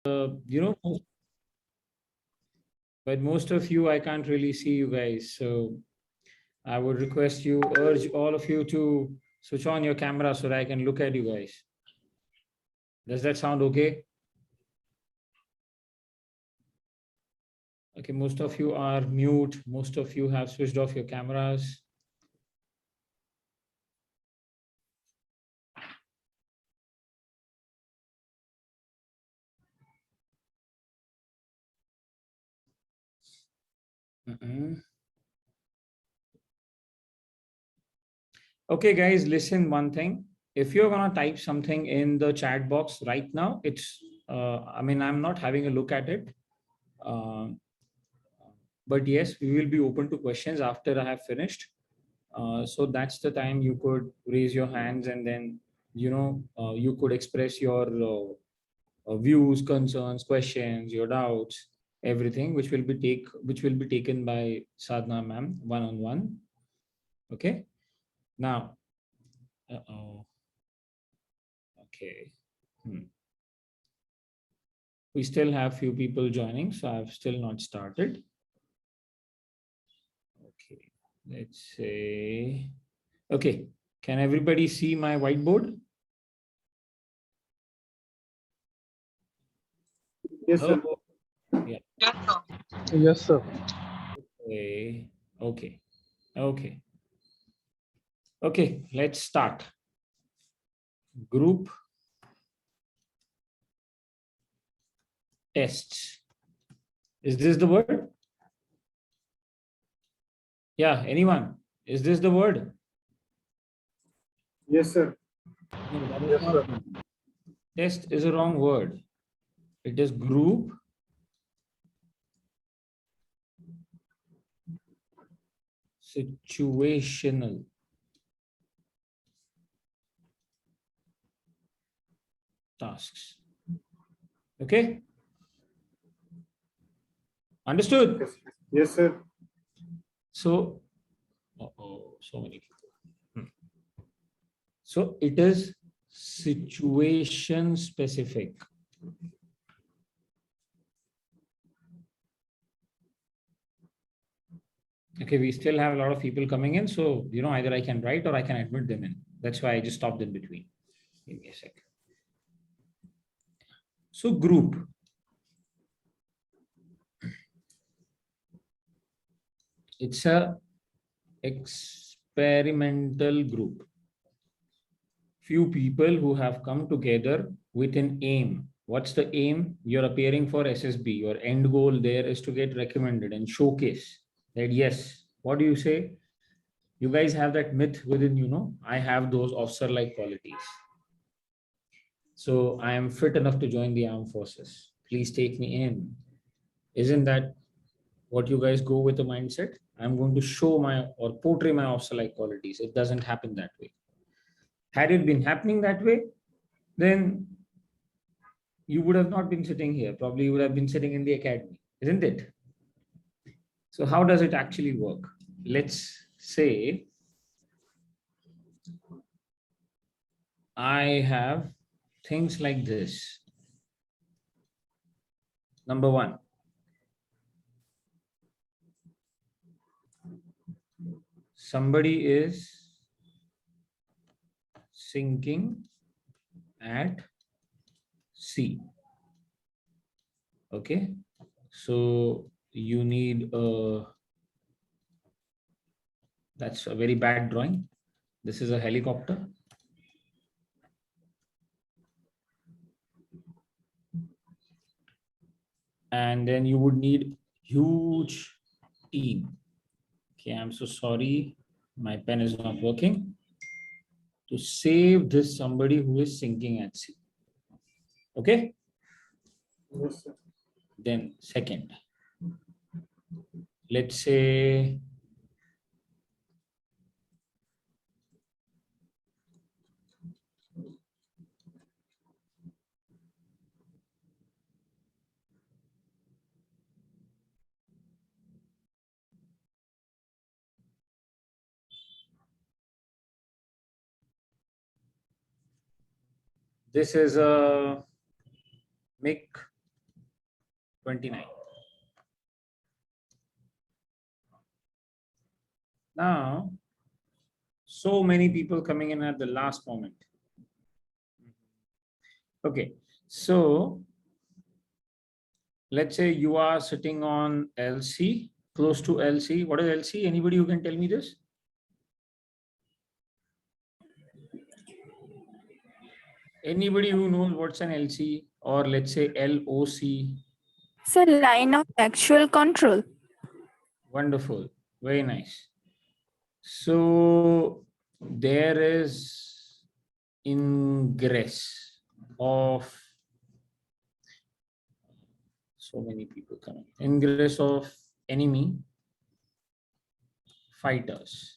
but most of you, I can't really see you guys. So I would request you, urge all of you to switch on your camera so that I can look at you guys. Does that sound okay? Okay, most of you are mute. Most of you have switched off your cameras. Okay, guys, listen one thing. If you're gonna type something in the chat box right now, I mean, I'm not having a look at it. But yes, we will be open to questions after I have finished. So that's the time you could raise your hands, and then, you could express your views, concerns, questions, your doubts, everything, which will be taken by Sadhana ma'am one-on-one. Okay. Now, okay. We still have few people joining, so I've still not started. Okay, let's say, okay, can everybody see my whiteboard? Yes, sir. Yeah. Yes, sir. Okay, okay, okay. Okay, let's start. Group tests. Is this the word? Yeah, anyone? Is this the word? Yes, sir. No, that is Yes, not. sir. Test is a wrong word. It is group situational. Tasks. Okay? Understood? Yes, yes, sir. So, so many people. So it is situation specific. Okay, we still have a lot of people coming in. So, either I can write or I can admit them in. That's why I just stopped in between. Give me a sec. So group. It's a experimental group. Few people who have come together with an aim. What's the aim? You're appearing for SSB. Your end goal there is to get recommended and showcase that, yes, what do you say? You guys have that myth within, I have those officer-like qualities. So I am fit enough to join the armed forces. Please take me in. Isn't that what you guys go with the mindset? I'm going to show my or portray my officer-like qualities. It doesn't happen that way. Had it been happening that way, then you would have not been sitting here. Probably you would have been sitting in the academy, isn't it? So how does it actually work? Let's say I have things like this. Number one, somebody is sinking at sea. Okay, so you need that's a very bad drawing. This is a helicopter. And then you would need huge team. Okay, I'm so sorry. My pen is not working. To save this somebody who is sinking at sea. Okay? Yes, sir. Then second, let's say this is a MiG 29. Now, so many people coming in at the last moment. Okay, so let's say you are sitting on LC, close to LC. What is LC? Anybody who can tell me this? Anybody who knows what's an LC, or let's say LOC? Sir, line of actual control. Wonderful, very nice. So there is ingress of so many people coming. Ingress of enemy fighters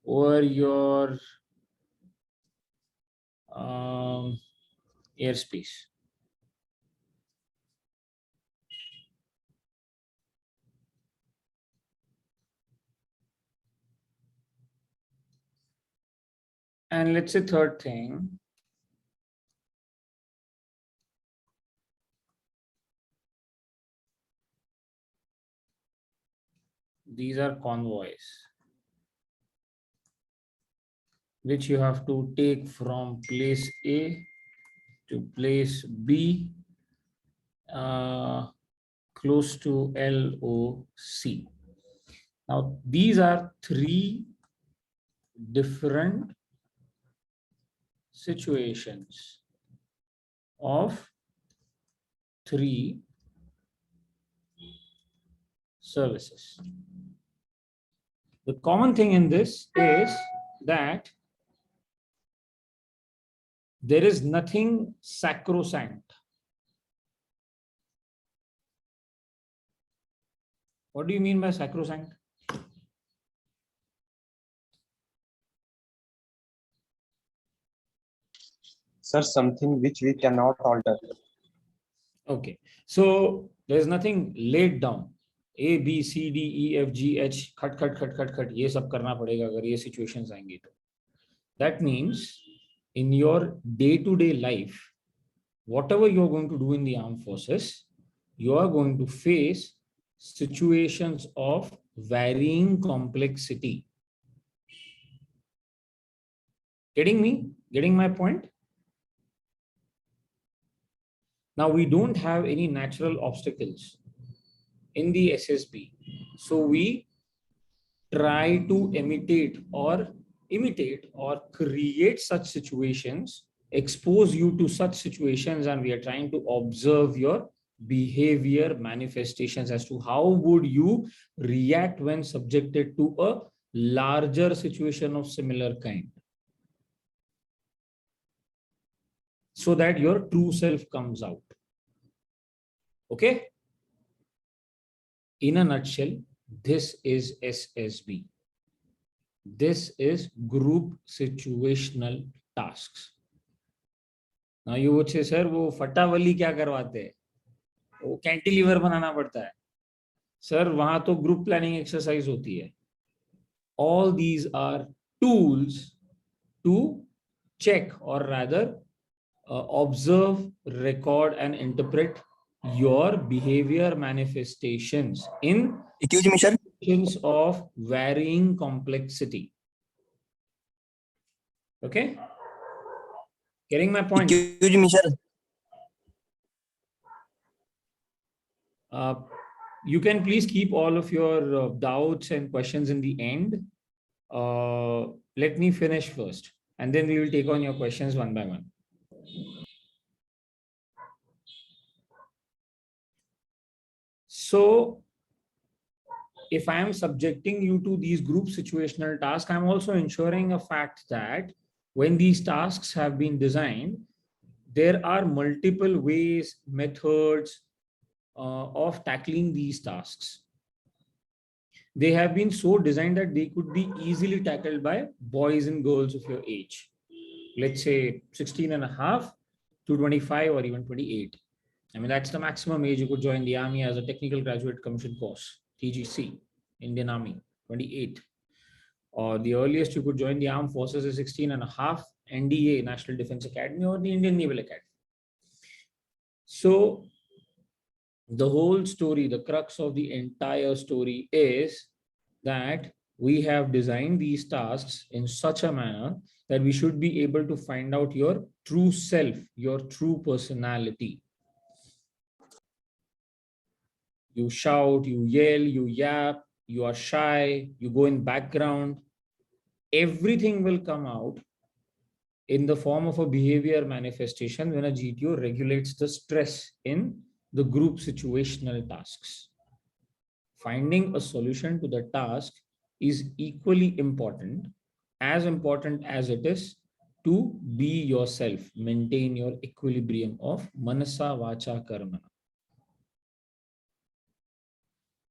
over your airspace. And let's say third thing, these are convoys which you have to take from place A to place B, close to LOC. Now, these are three different situations of three services. The common thing in this is that there is nothing sacrosanct. What do you mean by sacrosanct? Sir, something which we cannot alter. Okay, so there's nothing laid down. A, B, C, D, E, F, G, H, खट खट खट खट खट ये सब करना पड़ेगा अगर ये situations आएंगी तो. That means in your day-to-day life, whatever you're going to do in the armed forces, you are going to face situations of varying complexity. Getting me? Getting my point? Now, we don't have any natural obstacles in the SSB. So we try to imitate or create such situations, expose you to such situations, and we are trying to observe your behavior manifestations as to how would you react when subjected to a larger situation of similar kind, so that your true self comes out. Okay? In a nutshell, this is SSB. This is group situational tasks. Now you would say, sir, वो फटावली क्या करवाते हैं? वो cantilever बनाना पड़ता है. Sir, वहां तो group planning exercise होती है. All these are tools to check, or rather observe, record, and interpret your behavior manifestations in situations of varying complexity. Okay? Getting my point? You can please keep all of your doubts and questions in the end. Let me finish first, and then we will take on your questions one by one. So, if I am subjecting you to these group situational tasks, I'm also ensuring a fact that when these tasks have been designed, there are multiple ways, methods of tackling these tasks. They have been so designed that they could be easily tackled by boys and girls of your age. Let's say 16 and a half to 25 or even 28. I mean, that's the maximum age you could join the army as a technical graduate commission course, TGC, Indian Army, 28. Or the earliest you could join the armed forces is 16 and a half, NDA, National Defense Academy, or the Indian Naval Academy. So the whole story, the crux of the entire story is that we have designed these tasks in such a manner that we should be able to find out your true self, your true personality. You shout, you yell, you yap, you are shy, you go in background. Everything will come out in the form of a behavior manifestation when a GTO regulates the stress in the group situational tasks. Finding a solution to the task is equally important as it is to be yourself, maintain your equilibrium of manasa, vacha, karmana.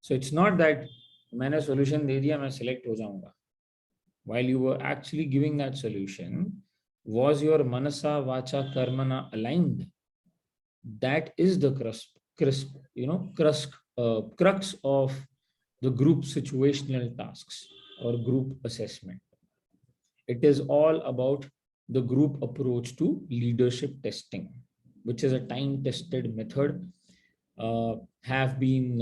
So it's not that मैंने solution दे दिया मैं select हो जाऊंगा. While you were actually giving that solution, was your manasa, vacha, karmana aligned? That is the crux of the group situational tasks or group assessment. It is all about the group approach to leadership testing, which is a time-tested method, have been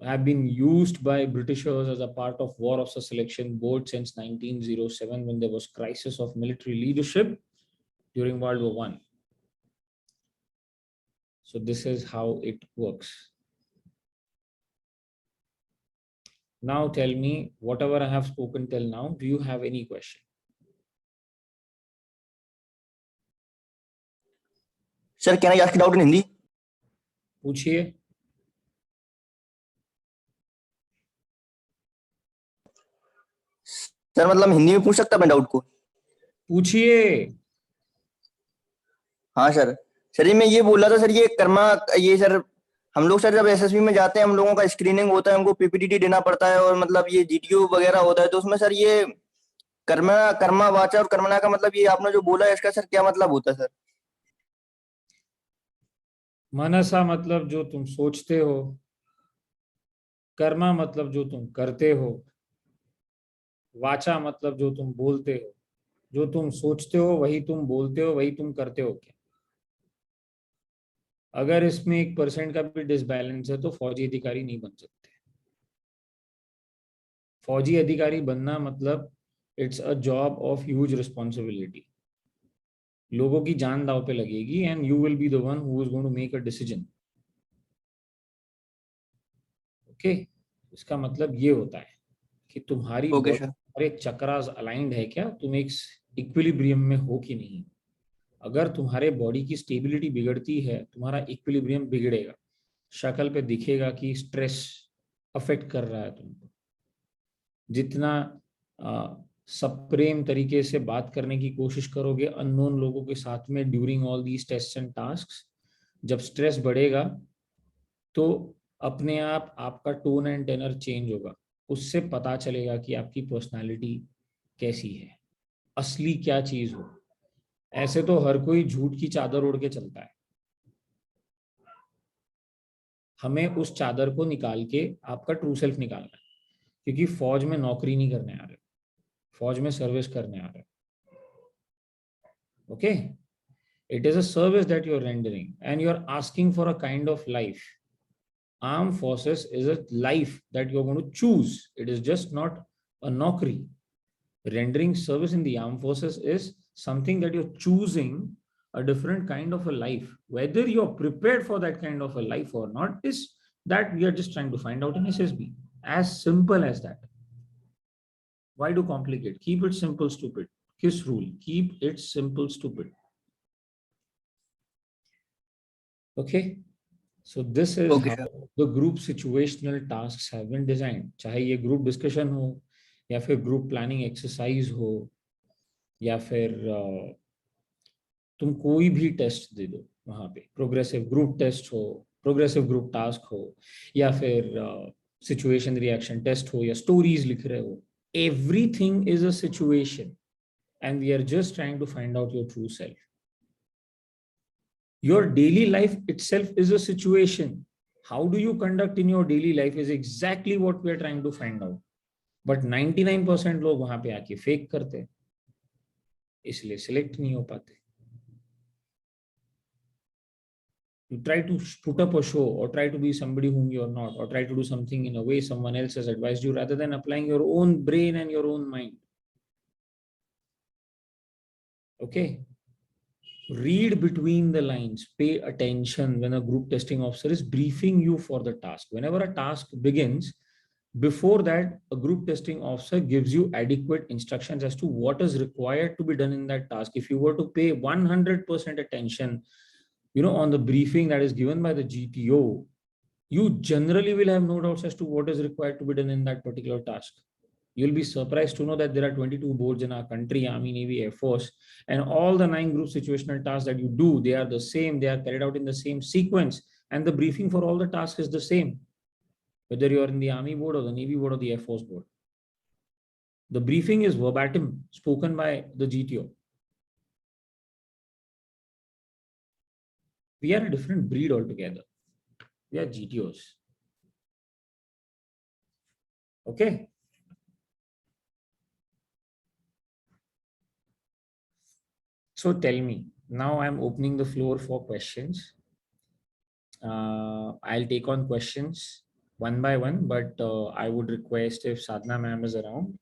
have been used by Britishers as a part of War Officer Selection Board since 1907, when there was crisis of military leadership during World War I. So this is how it works. Now tell me, whatever I have spoken till now, do you have any question? Sir, can I ask it out in Hindi? पूछिए. Sir मतलब हिंदी में पूछ सकता मैं doubt को? पूछिए. हाँ sir. Sir मैं ये बोल रहा था सर, ये कर्मा, ये सर हम लोग सर जब एसएसबी में जाते हैं हम लोगों का स्क्रीनिंग होता है, हमको पीपीटी देना पड़ता है और मतलब ये जीटीओ वगैरह होता है, तो उसमें सर ये कर्मा वाचा और कर्मणा का मतलब ये आपने जो बोला है इसका सर क्या मतलब होता है सर? मनसा मतलब जो तुम सोचते हो, कर्मा मतलब जो तुम करते हो, वाचा मतलब जो तुम बोलते हो. जो तुम सोचते हो वही तुम बोलते हो, वही तुम करते हो. क्या अगर इसमें 1% का भी डिसबैलेंस है तो फौजी अधिकारी नहीं बन सकते. फौजी अधिकारी बनना मतलब it's a job of huge responsibility. लोगों की जान दांव पे लगेगी and you will be the one who is going to make a decision. Okay, इसका मतलब ये होता है कि तुम्हारी तुम्हारे चक्रास अलाइंड है क्या, तुम एक इक्विलिब्रियम में हो कि नहीं. अगर तुम्हारे बॉडी की स्टेबिलिटी बिगड़ती है, तुम्हारा इक्विलिब्रियम बिगड़ेगा. शक्ल पे दिखेगा कि स्ट्रेस अफेक्ट कर रहा है तुमको. जितना सप्रेम तरीके से बात करने की कोशिश करोगे अननोन लोगों के साथ में during all these tests and tasks, जब स्ट्रेस बढ़ेगा तो अपने आप आपका टोन एंड टेनर चेंज होगा. उससे पता चलेगा कि आपकी पर्सनालिटी कैसी है, असली क्या चीज हो. ऐसे तो हर कोई झूठ की चादर ओढ़ के चलता है. हमें उस चादर को निकाल के आपका ट्रू सेल्फ निकालना है, क्योंकि फौज में नौकरी नहीं करने आ रहे, फौज में सर्विस करने आ रहे. Okay, it is a service that you are rendering and you are asking for a kind of life. Armed forces is a life that you're going to choose. It is just not a naukri. Rendering service in the armed forces is something that you're choosing a different kind of a life. Whether you're prepared for that kind of a life or not is that we are just trying to find out in SSB. As simple as that. Why do complicate? Keep it simple, stupid. KISS rule. Keep it simple, stupid. Okay. So this is how the group situational tasks have been designed. चाहे ये group discussion हो, या फिर group planning exercise हो, या फिर तुम कोई भी टेस्ट दे दो वहाँ पे, प्रोग्रेसिव ग्रुप टेस्ट हो, प्रोग्रेसिव ग्रुप टास्क हो, या फिर सिचुएशन रिएक्शन टेस्ट हो, या स्टोरीज लिख रहे हो. Everything is a situation and we are just trying to find out your true self. Your daily life itself is a situation. How do you conduct in your daily life is exactly what we are trying to find out. But 99% लोग वहां पे आके fake करते हैं, इसलिए select नहीं हो पाते. You try to put up a show or try to be somebody whom you're not, or try to do something in a way someone else has advised you rather than applying your own brain and your own mind. Okay. Read between the lines, pay attention when a group testing officer is briefing you for the task. Whenever a task begins, before that, a group testing officer gives you adequate instructions as to what is required to be done in that task. If you were to pay 100% attention, on the briefing that is given by the GTO, you generally will have no doubts as to what is required to be done in that particular task. You'll be surprised to know that there are 22 boards in our country, Army, Navy, Air Force, and all the 9 group situational tasks that you do, they are the same, they are carried out in the same sequence, and the briefing for all the tasks is the same, whether you're in the Army board or the Navy board or the Air Force board. The briefing is verbatim, spoken by the GTO. We are a different breed altogether. We are GTOs. Okay. So tell me, now I'm opening the floor for questions. I'll take on questions one by one, but I would request if Sadhana ma'am is around,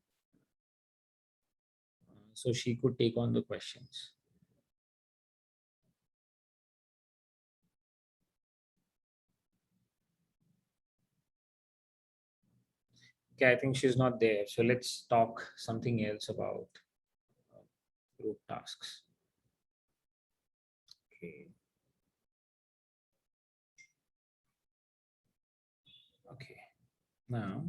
so she could take on the questions. Okay, I think she's not there. So let's talk something else about group tasks. Okay. Okay. Now,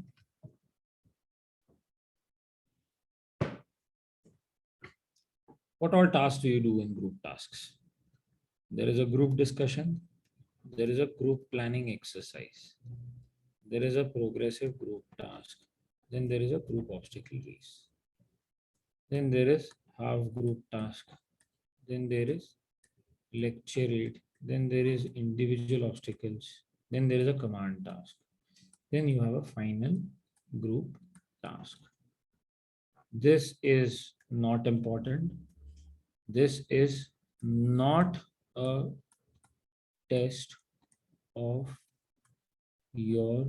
what all tasks do you do in group tasks? There is a group discussion. There is a group planning exercise. There is a progressive group task. Then there is a group obstacle race. Then there is half group task. Then there is lecture rate. Then there is individual obstacles. Then there is a command task. Then you have a final group task. This is not important. This is not a test of your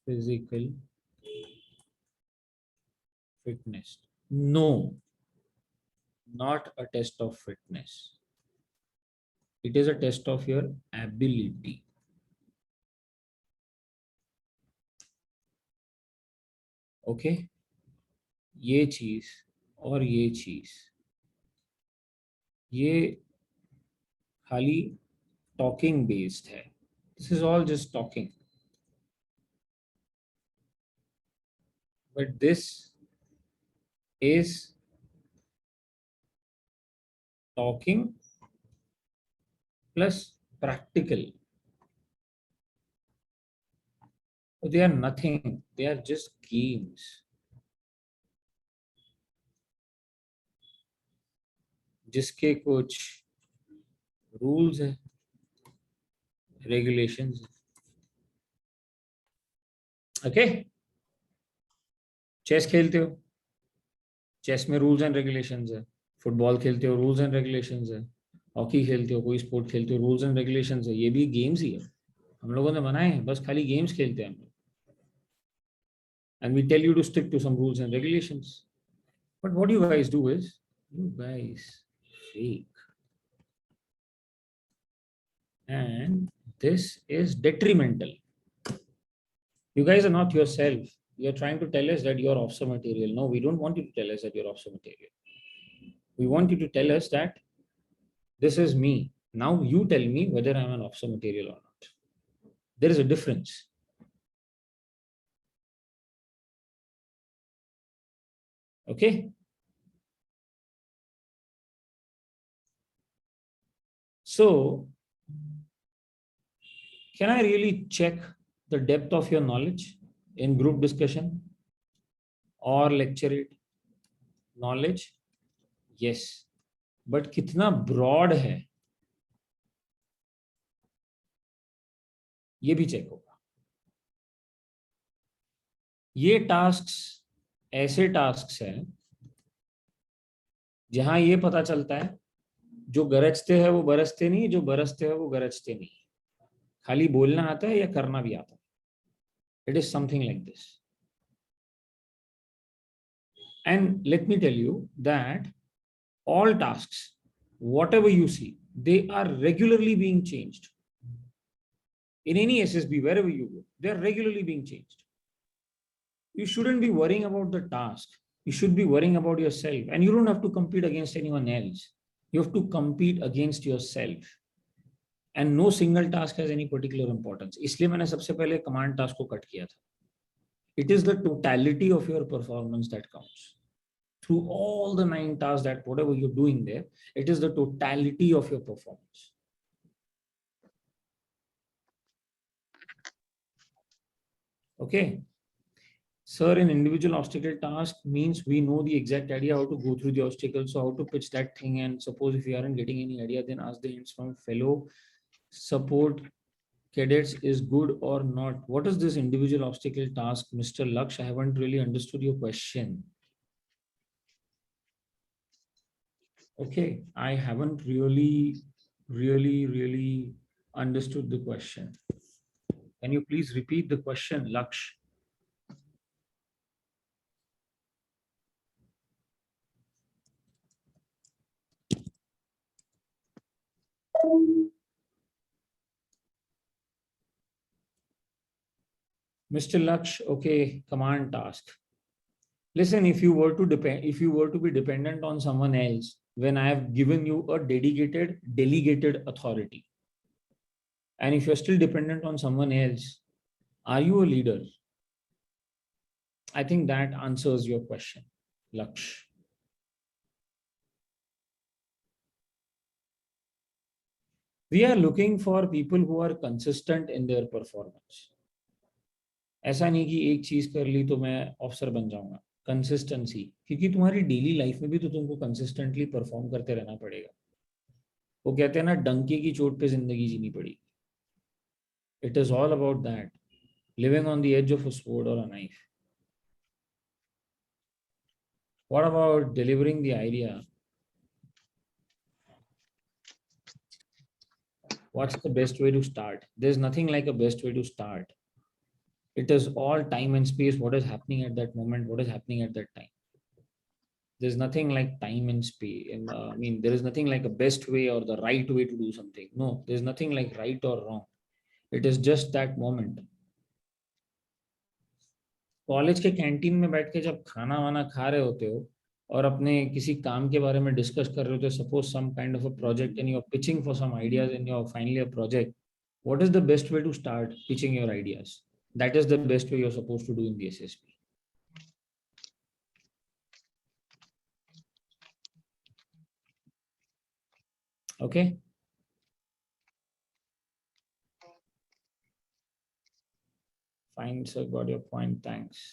physical fitness. No, not a test of fitness. It is a test of your ability. Okay ये चीज और ये चीज ये खाली talking based है. This is all just talking, but this is talking plus practical. They are nothing, they are just games. जिसके कुछ रूल्स है, रेगुलेशंस. ओके, चेस खेलते हो, चेस में रूल्स एंड रेगुलेशंस है. फुटबॉल खेलते हो, रूल्स एंड रेगुलेशंस है. हॉकी खेलते हो, कोई स्पोर्ट खेलते हो, रूल्स एंड रेगुलेशंस है. ये भी गेम्स ही है. हम लोगों ने बनाए हैं, बस खाली गेम्स खेलते हैं हम लोग. And we tell you to stick to some rules and regulations. But what you guys do is, you guys fake. And this is detrimental. You guys are not yourself. You're trying to tell us that you're officer material. No, we don't want you to tell us that you're officer material. We want you to tell us that this is me. Now you tell me whether I'm an officer material or not. There is a difference. Okay. So, can I really check the depth of your knowledge in group discussion or lecture it? Knowledge, yes, but कितना broad है, ये भी check होगा. ये tasks ऐसे tasks हैं जहां ये पता चलता है जो गरजते हैं वो बरसते नहीं, जो बरसते हैं वो गरजते नहीं, खाली बोलना आता है या करना भी आता है. It is something like this. And let me tell you that all tasks, whatever you see, they are regularly being changed. In any SSB, wherever you go, they are regularly being changed. You shouldn't be worrying about the task. You should be worrying about yourself. And you don't have to compete against anyone else. You have to compete against yourself. And no single task has any particular importance. इसलिए मैंने सबसे पहले command task को cut किया था. It is the totality of your performance that counts. Through all the 9 tasks, that whatever you're doing there, it is the totality of your performance. Okay. Sir, an individual obstacle task means we know the exact idea how to go through the obstacle, so how to pitch that thing. And suppose if you aren't getting any idea, then ask the hints from fellow support cadets is good or not. What is this individual obstacle task, Mr. Laksh? I haven't really understood your question. Okay, I haven't really understood the question. Can you please repeat the question, Laksh? Mr. Laksh, okay, command task. Listen, if you were to be dependent on someone else, when I have given you a delegated authority, and if you're still dependent on someone else, are you a leader? I think that answers your question, Laksh. We are looking for people who are consistent in their performance. ऐसा नहीं कि एक चीज कर ली तो मैं officer बन जाऊंगा. कंसिस्टेंसी, क्योंकि तुम्हारी डेली लाइफ में भी तो तुमको कंसिस्टेंटली परफॉर्म करते रहना पड़ेगा. वो कहते हैं ना, डंके की चोट पे जिंदगी जीनी पड़ेगी. It is all about that, living on the edge of a sword और a knife. What about delivering the idea? What's the best way to start? There's nothing like a best way to start. It is all time and space. What is happening at that moment? What is happening at that time? There's nothing like time and space. I mean, there is nothing like a best way or the right way to do something. No, there's nothing like right or wrong. It is just that moment. College के canteen में बैठ के जब खाना वाना खा रहे होते हो और अपने किसी काम के बारे में डिस्कस कर रहे होते हो, suppose some kind of a project and you are pitching for some ideas in your finally a project, what is the best way to start pitching your ideas? That is the best way you're supposed to do in the SSB. Okay. Fine, sir, got your point. Thanks.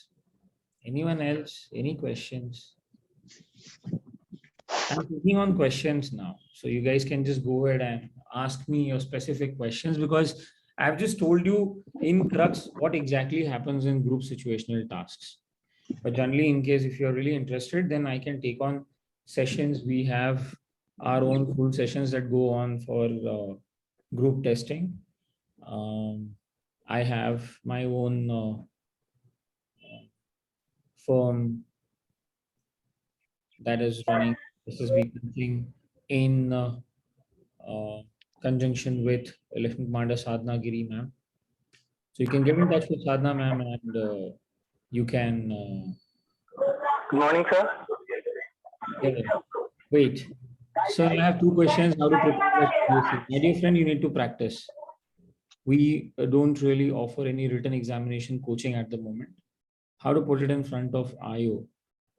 Anyone else? Any questions? I'm taking on questions now, so you guys can just go ahead and ask me your specific questions, because I've just told you in crux what exactly happens in group situational tasks. But generally, in case if you're really interested, then I can take on sessions. We have our own full sessions that go on for group testing. I have my own firm that is running SSB coaching in conjunction with Lieutenant Commander Sadhanagiri ma'am. So you can get in touch with Sadhana ma'am, and you can. Good morning, sir. Yeah. Wait. So I have 2 questions. How to prepare for SSB? My dear friend, you need to practice. We don't really offer any written examination coaching at the moment. How to put it in front of IO?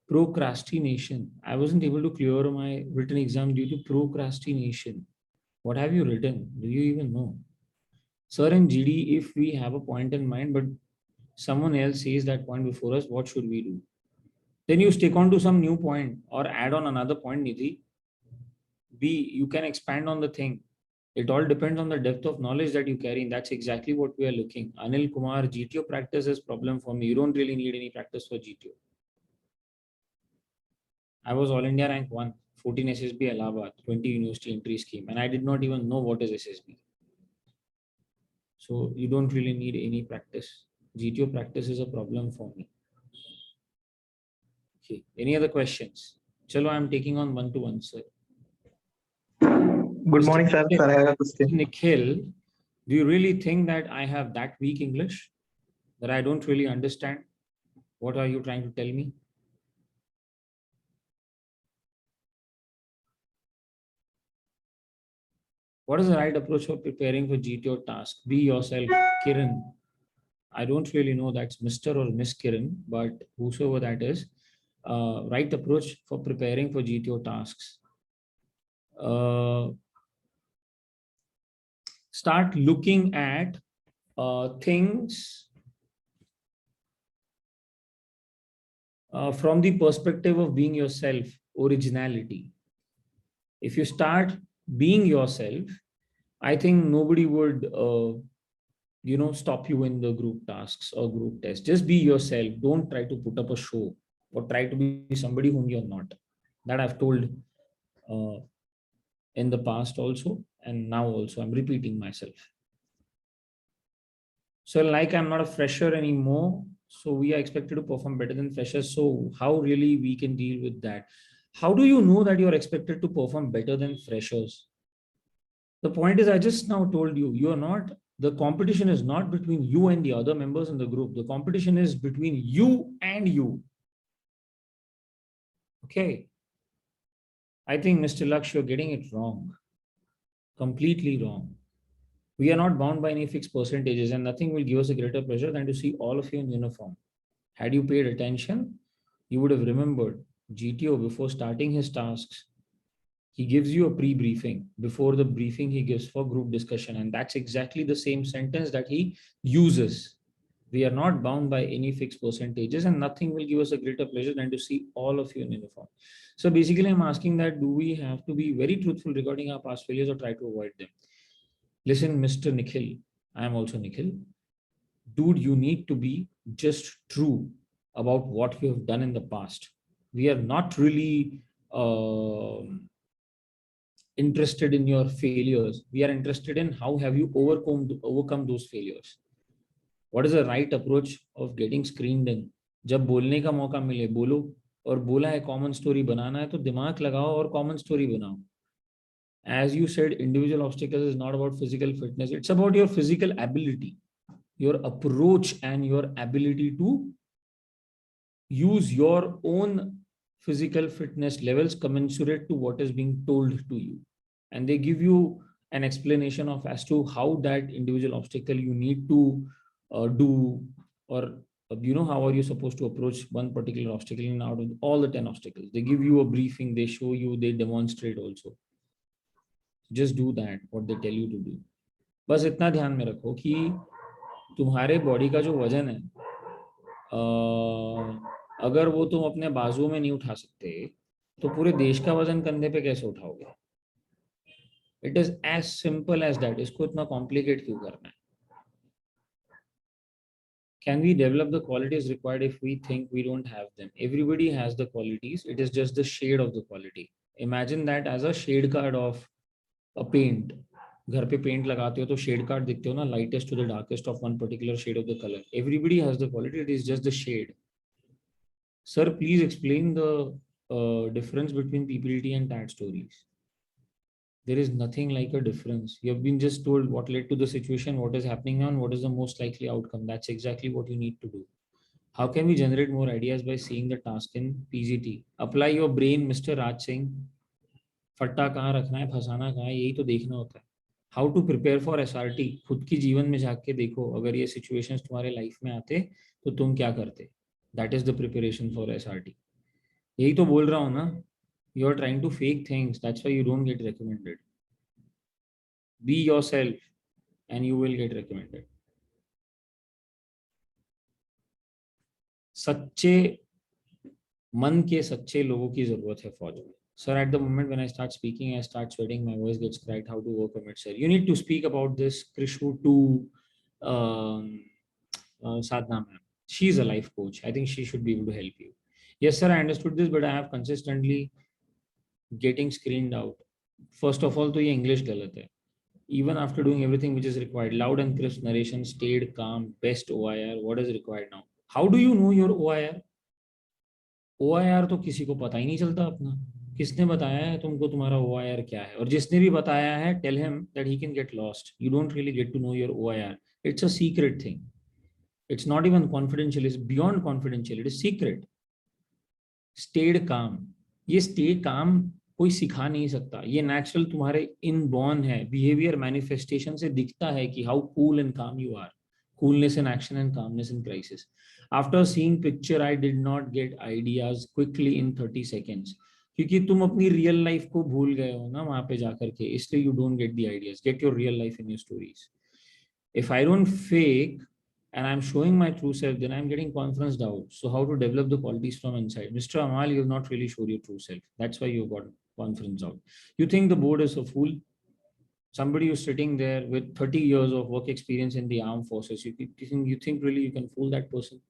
Procrastination. I wasn't able to clear my written exam due to procrastination. What have you written? Do you even know? Sir, in GD, if we have a point in mind, but someone else says that point before us, what should we do? Then you stick on to some new point or add on another point, Nidhi. B, you can expand on the thing. It all depends on the depth of knowledge that you carry, and that's exactly what we are looking. Anil Kumar, GTO practice is problem for me. You don't really need any practice for GTO. I was All India rank 1 14 SSB Allahabad, 20 University Entry Scheme, and I did not even know what is SSB. So you don't really need any practice. GTO practice is a problem for me. Okay. Any other questions? Chalo, I'm taking on one-to-one, sir. Good morning, sir. Sir, I have a question. Nikhil, do you really think that I have that weak English? That I don't really understand? What are you trying to tell me? What is the right approach for preparing for GTO task? Be yourself, Kiran. I don't really know that's Mr. or Miss Kiran, but whosoever that is, right approach for preparing for GTO tasks. Start looking at things from the perspective of being yourself, originality. If you start being yourself, I think nobody would stop you in the group tasks or group tests. Just be yourself. Don't try to put up a show or try to be somebody whom you're not. That I've told in the past also, and now also I'm repeating myself. So like I'm not a fresher anymore, so we are expected to perform better than freshers. So how really we can deal with that? How do you know that you're expected to perform better than freshers? The point is, I just now told you, you are not, the competition is not between you and the other members in the group. The competition is between you and you. Okay. I think, Mr. Laksh, you're getting it wrong. Completely wrong. We are not bound by any fixed percentages, and nothing will give us a greater pleasure than to see all of you in uniform. Had you paid attention, you would have remembered GTO before starting his tasks. He gives you a pre-briefing. Before the briefing, he gives for group discussion. And that's exactly the same sentence that he uses. We are not bound by any fixed percentages, and nothing will give us a greater pleasure than to see all of you in uniform. So basically, I'm asking that, do we have to be very truthful regarding our past failures or try to avoid them? Listen, Mr. Nikhil, I am also Nikhil. Dude, you need to be just true about what you have done in the past. We are not really interested in your failures. We are interested in how have you overcome those failures. What is the right approach of getting screened in? जब बोलने का मौका मिले बोलो, और बोला है common story बनाना है तो दिमाग लगाओ और कॉमन स्टोरी बनाओ. As you said, individual obstacles is not about physical fitness. It's about your physical ability, your approach, and your ability to use your own physical fitness levels commensurate to what is being told to you. And they give you an explanation of as to how that individual obstacle you need to do, or how are you supposed to approach one particular obstacle in out of all the 10 obstacles. They give you a briefing, they show you, they demonstrate also. Just do that, what they tell you to do. बस इतना ध्यान में रखो कि तुम्हारे body का जो वजन है, अगर वो तुम अपने बाजुओं में नहीं उठा सकते तो पूरे देश का वजन कंधे पे कैसे उठाओगे? It is as simple as that. इसको इतना कॉम्प्लिकेट क्यों करना है? Can we develop the qualities required if we think we don't have them? Everybody has the qualities. It is just the shade of the quality. Imagine that as a shade card of a paint. घर पे paint लगाते हो तो shade card दिखते हो ना, lightest to the darkest of one particular shade of the color. Everybody has the quality. It is just the shade. Sir, please explain the difference between PPT and TAT stories. There is nothing like a difference. You have been just told what led to the situation, what is happening now, and what is the most likely outcome. That's exactly what you need to do. How can we generate more ideas by seeing the task in PGT? Apply your brain, Mr. Raj Singh. फट्टा कहाँ रखना है, फंसाना कहाँ है, यही तो देखना होता है. How to prepare for SRT. खुद की जीवन में जाके देखो, अगर ये सिचुएशंस तुम्हारे लाइफ में आते तो तुम क्या करते. That is the preparation for SRT. यही तो बोल रहा हूँ ना. You are trying to fake things. That's why you don't get recommended. Be yourself and you will get recommended. सच्चे मन के सच्चे लोगों की जरूरत है फौज में. Sir, at the moment when I start speaking, I start sweating, my voice gets cracked. How to overcome it, sir? You need to speak about this, Krishu, to Sadhana ma'am. She's a life coach. I think she should be able to help you. Yes, sir, I understood this, but I have consistently getting screened out. First of all, तो ये English गलत है. Even after doing everything which is required, loud and crisp narration, stayed calm, best OIR. What is required now? How do you know your OIR? OIR तो किसी को पता ही नहीं चलता अपना. किसने बताया है तुमको तुम्हारा OIR क्या है? और जिसने भी बताया है, tell him that he can get lost. You don't really get to know your OIR. It's a secret thing. It's not even confidential. It's beyond confidential. It is secret. Stayed calm. ये stay calm कोई सिखा नहीं सकता. ये natural तुम्हारे inborn है. Behaviour manifestation से दिखता है कि how cool and calm you are. Coolness in action and calmness in crisis. After seeing picture, I did not get ideas quickly in 30 seconds. क्योंकि तुम अपनी रियल लाइफ को भूल गए हो ना वहां पे जाकर के, इसलिए you don't get the ideas. Get your real life in your stories. If I don't fake and I'm showing my true self, then I'm getting confidence out. So how to develop the qualities from inside? Mr. Amal, you have not really showed your true self. That's why you've got confidence out. You think the board is a fool? Somebody who's sitting there with 30 years of work experience in the armed forces, you think really you can fool that person?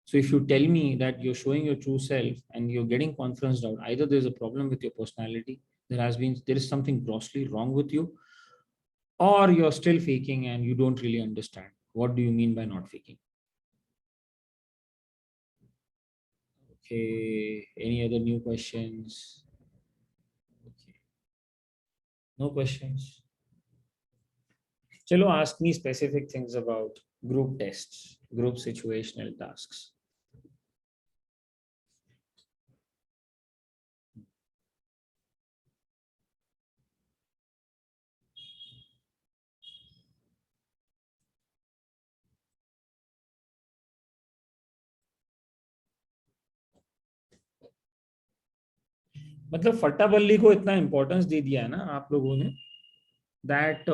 So if you tell me that you're showing your true self and you're getting confidence out, either there's a problem with your personality, there is something grossly wrong with you, or you're still faking and you don't really understand. What do you mean by not faking? Okay, any other new questions? Okay. No questions? Chalo, ask me specific things about group tests, group situational tasks. मतलब फट्टा बल्ली को इतना importance दे दिया है ना आप लोगों ने, that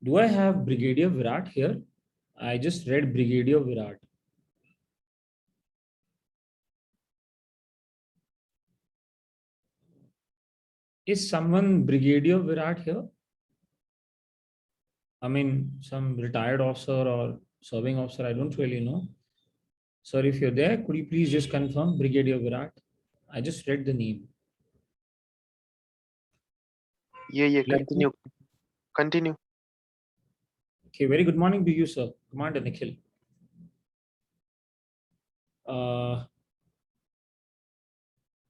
do I have Brigadier Virat here? I just read Brigadier Virat. Is someone Brigadier Virat here? I mean, some retired officer or serving officer, I don't really know. Sir, if you're there, could you please just confirm Brigadier Virat? I just read the name. Yeah, continue. Okay, very good morning to you, sir. Commander Nikhil.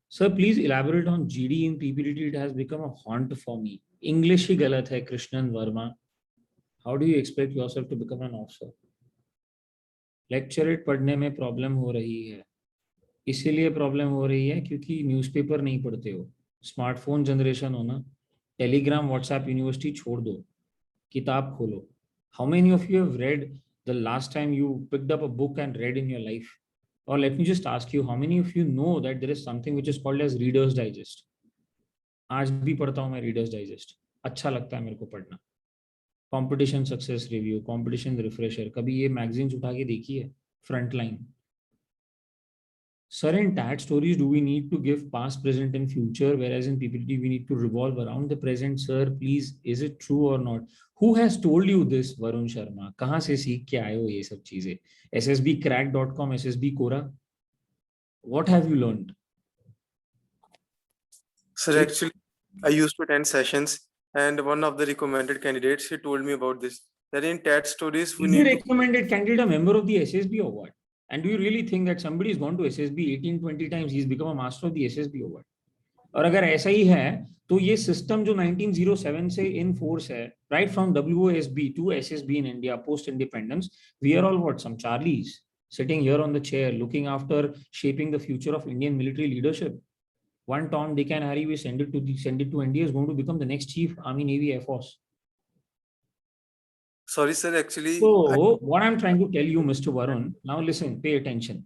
Sir, please elaborate on GD in PPDT. It has become a haunt for me. English ही गलत है, Krishnan Verma. How do you expect yourself to become an officer? Lecturette पढ़ने में problem हो रही है. इसीलिए problem हो रही है क्योंकि न्यूज़पेपर नहीं पढ़ते हो. स्मार्टफोन जनरेशन हो ना, टेलीग्राम व्हाट्सएप यूनिवर्सिटी छोड़ दो, किताब खोलो. How many of you have read the last time you picked up a book and read in your life? और let me just ask you, how many of you know that there is something which is called as Reader's Digest? आज भी पढ़ता हूँ मैं readers digest, अच्छा लगता है मेरे को पढ़ना. Competition success review, competition refresher, कभी ये मैगजीन्स उठा के देखिए. Frontline. Sir, in TAT stories, do we need to give past, present, and future, whereas in PPT we need to revolve around the present? Sir, please, is it true or not? Who has told you this, Varun Sharma? कहाँ से सीख के आए हो ये सब चीजें? SSBcrack.com, SSB Cora. What have you learned? Sir, actually, I used to attend sessions, and one of the recommended candidates, he told me about this. That in TAT stories, we Is need the recommended candidate a member of the SSB or what? And do you really think that somebody has gone to SSB 18-20 times, he's become a master of the SSB or what? और अगर ऐसा ही है तो ये system जो 1907 से in force है, right from WOSB to SSB in India post independence, we are all what, some Charlies sitting here on the chair looking after shaping the future of Indian military leadership. One Tom, Dick and Harry, we send it to India, is going to become the next chief Army, Navy, Air Force. Sorry, sir, actually. So what I'm trying to tell you, Mr. Varun, now listen, pay attention.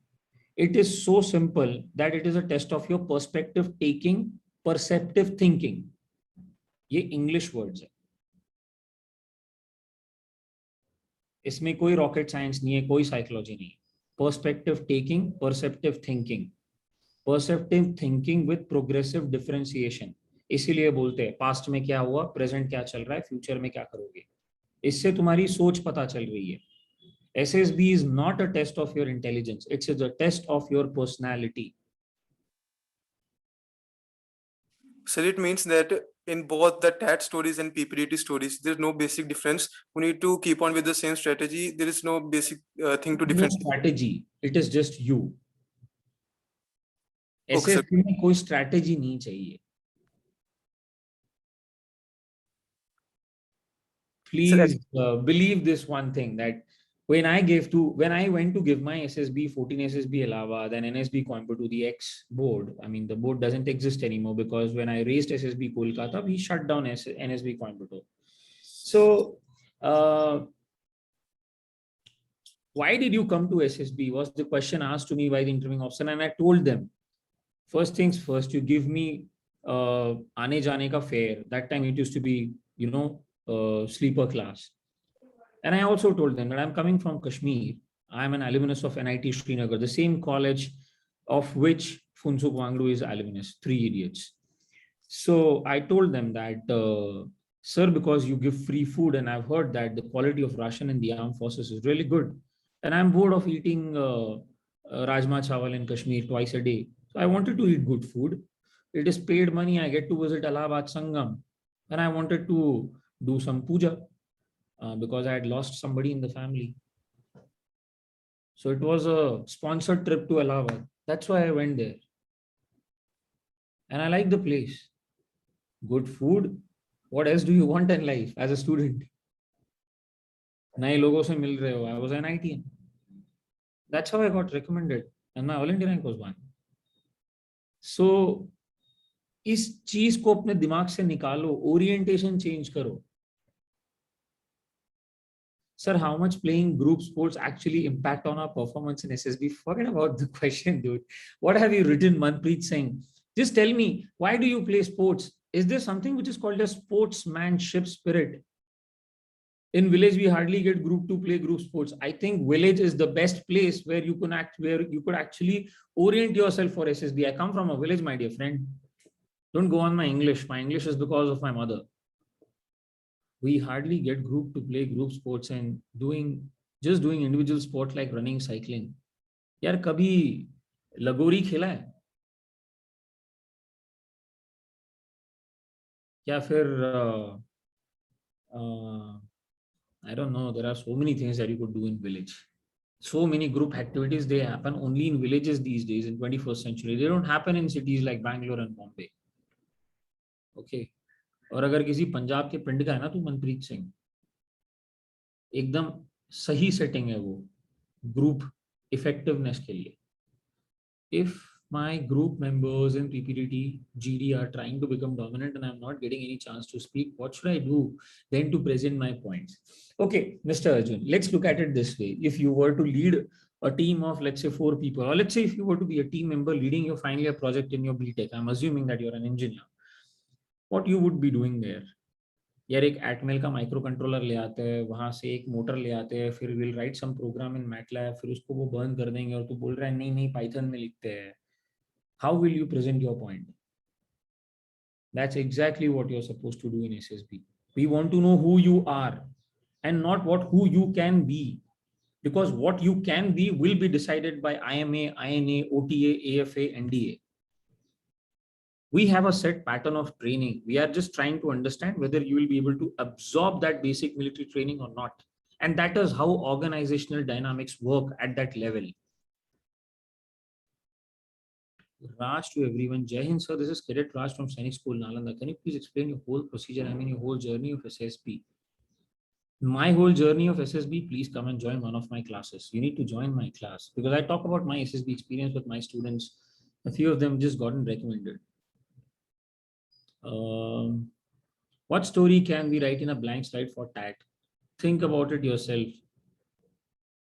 It is so simple that it is a test of your perspective taking, perceptive thinking. ये English words है. इसमें कोई rocket science नहीं है, कोई psychology नहीं है. Perspective taking, perceptive thinking. Perceptive thinking with progressive differentiation. इसीलिए बोलते हैं past में क्या हुआ, present क्या चल रहा है, future में क्या करोगे. इससे तुम्हारी सोच पता चल रही है. SSB is not a test of your intelligence. It's a test of your personality. So it means that in both the TAT stories and PPDT stories, there's no basic difference. We need to keep on with the same strategy. There is no basic thing to No differentiate. strategy. It is just you. Okay, sir. SSB में कोई strategy नहीं चाहिए. Please believe this one thing, that when I went to give my SSB 14 SSB Allahabad and NSB Coimbatore to the ex board, I mean the board doesn't exist anymore because when I raised SSB Kolkata, we shut down NSB Coimbatore. So why did you come to SSB was the question asked to me by the interviewing officer, and I told them, first things first, you give me aane jaane ka fare. That time it used to be, sleeper class. And I also told them that I'm coming from Kashmir. I'm an alumnus of NIT Srinagar, the same college of which Funsuk Wangdu is alumnus, 3 idiots. So I told them that, sir, because you give free food, and I've heard that the quality of ration in the armed forces is really good. And I'm bored of eating Rajma Chawal in Kashmir twice a day. So I wanted to eat good food. It is paid money. I get to visit Allahabad Sangam. And I wanted to do some puja because I had lost somebody in the family. So it was a sponsored trip to Allahabad. That's why I went there. And I like the place. Good food. What else do you want in life as a student? नए लोगों से मिल रहे हो. I was an ITN. That's how I got recommended. And my all India rank was 1. So इस चीज को अपने दिमाग से निकालो, ओरिएंटेशन चेंज करो. Sir, how much playing group sports actually impact on our performance in SSB? Forget about the question, dude. What have you written, Manpreet Singh? Just tell me, why do you play sports? Is there something which is called a sportsmanship spirit? In village, we hardly get group to play group sports. I think village is the best place where you can could actually orient yourself for SSB. I come from a village, my dear friend. Don't go on my English. My English is because of my mother. We hardly get group to play group sports and doing individual sport like running, cycling. यार कभी लगोरी खेला है? या फिर I don't know. There are so many things that you could do in village. So many group activities, they happen only in villages these days in 21st century. They don't happen in cities like Bangalore and Bombay. Okay. और अगर किसी पंजाब के पिंड का है ना तू मनप्रीत सिंह, एकदम सही सेटिंग है वो ग्रुप इफेक्टिवनेस के लिए. If my group members in PPDT, GD are trying to become dominant and I'm not getting any chance to speak, what should I do then to present my points? Okay, Mr. Arjun, let's look at it this way. If you were to lead a team of, let's say, 4 people, or let's say if you were to be a team member leading your final year project in your BTech, I'm assuming that you're an engineer, what you would be doing there? यार एक एटमेल का micro controller ले आते हैं, वहां से एक motor ले आते हैं, फिर will write some program in MATLAB, फिर उसको वो बर्न कर देंगे और तू बोल रहा है नहीं नहीं पाइथन में लिखते हैं. How will you present your point? That's exactly what you're supposed to do in SSB. We want to know who you are and not who you can be, because what you can be will be decided by IMA, INA, OTA, AFA, NDA. We have a set pattern of training. We are just trying to understand whether you will be able to absorb that basic military training or not. And that is how organizational dynamics work at that level. Raj to everyone. Jai Hind, sir. This is Cadet Raj from Sainik School, Nalanda. Can you please explain your whole procedure? I mean, your whole journey of SSB. My whole journey of SSB, please come and join one of my classes. You need to join my class because I talk about my SSB experience with my students. A few of them just gotten recommended. What story can we write in a blank slide for TAT? Think about it yourself,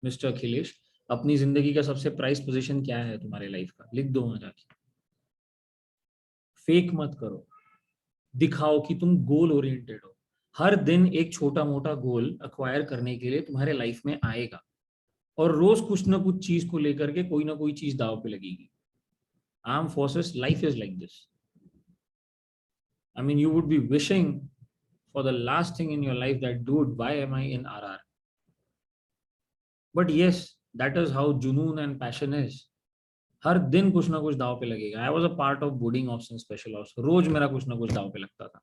Mr. Akhilesh. अपनी जिंदगी का सबसे price position क्या है तुम्हारे life का? लिख दो वहां जाके. फेक मत करो, दिखाओ कि तुम गोल ओरिएंटेड हो. हर दिन एक छोटा मोटा गोल अक्वायर करने के लिए तुम्हारे लाइफ में आएगा और रोज कुछ ना कुछ चीज को लेकर के कोई ना कोई चीज दाव पे लगेगी. Arm forces life is like this. I mean, you would be wishing for the last thing in your life that, dude, why am I in RR? But yes, that is how junoon and passion is. हर दिन कुछ ना कुछ दाव पे लगेगा. I was a part of boarding option special ops. रोज मेरा कुछ ना कुछ दाव पे लगता था.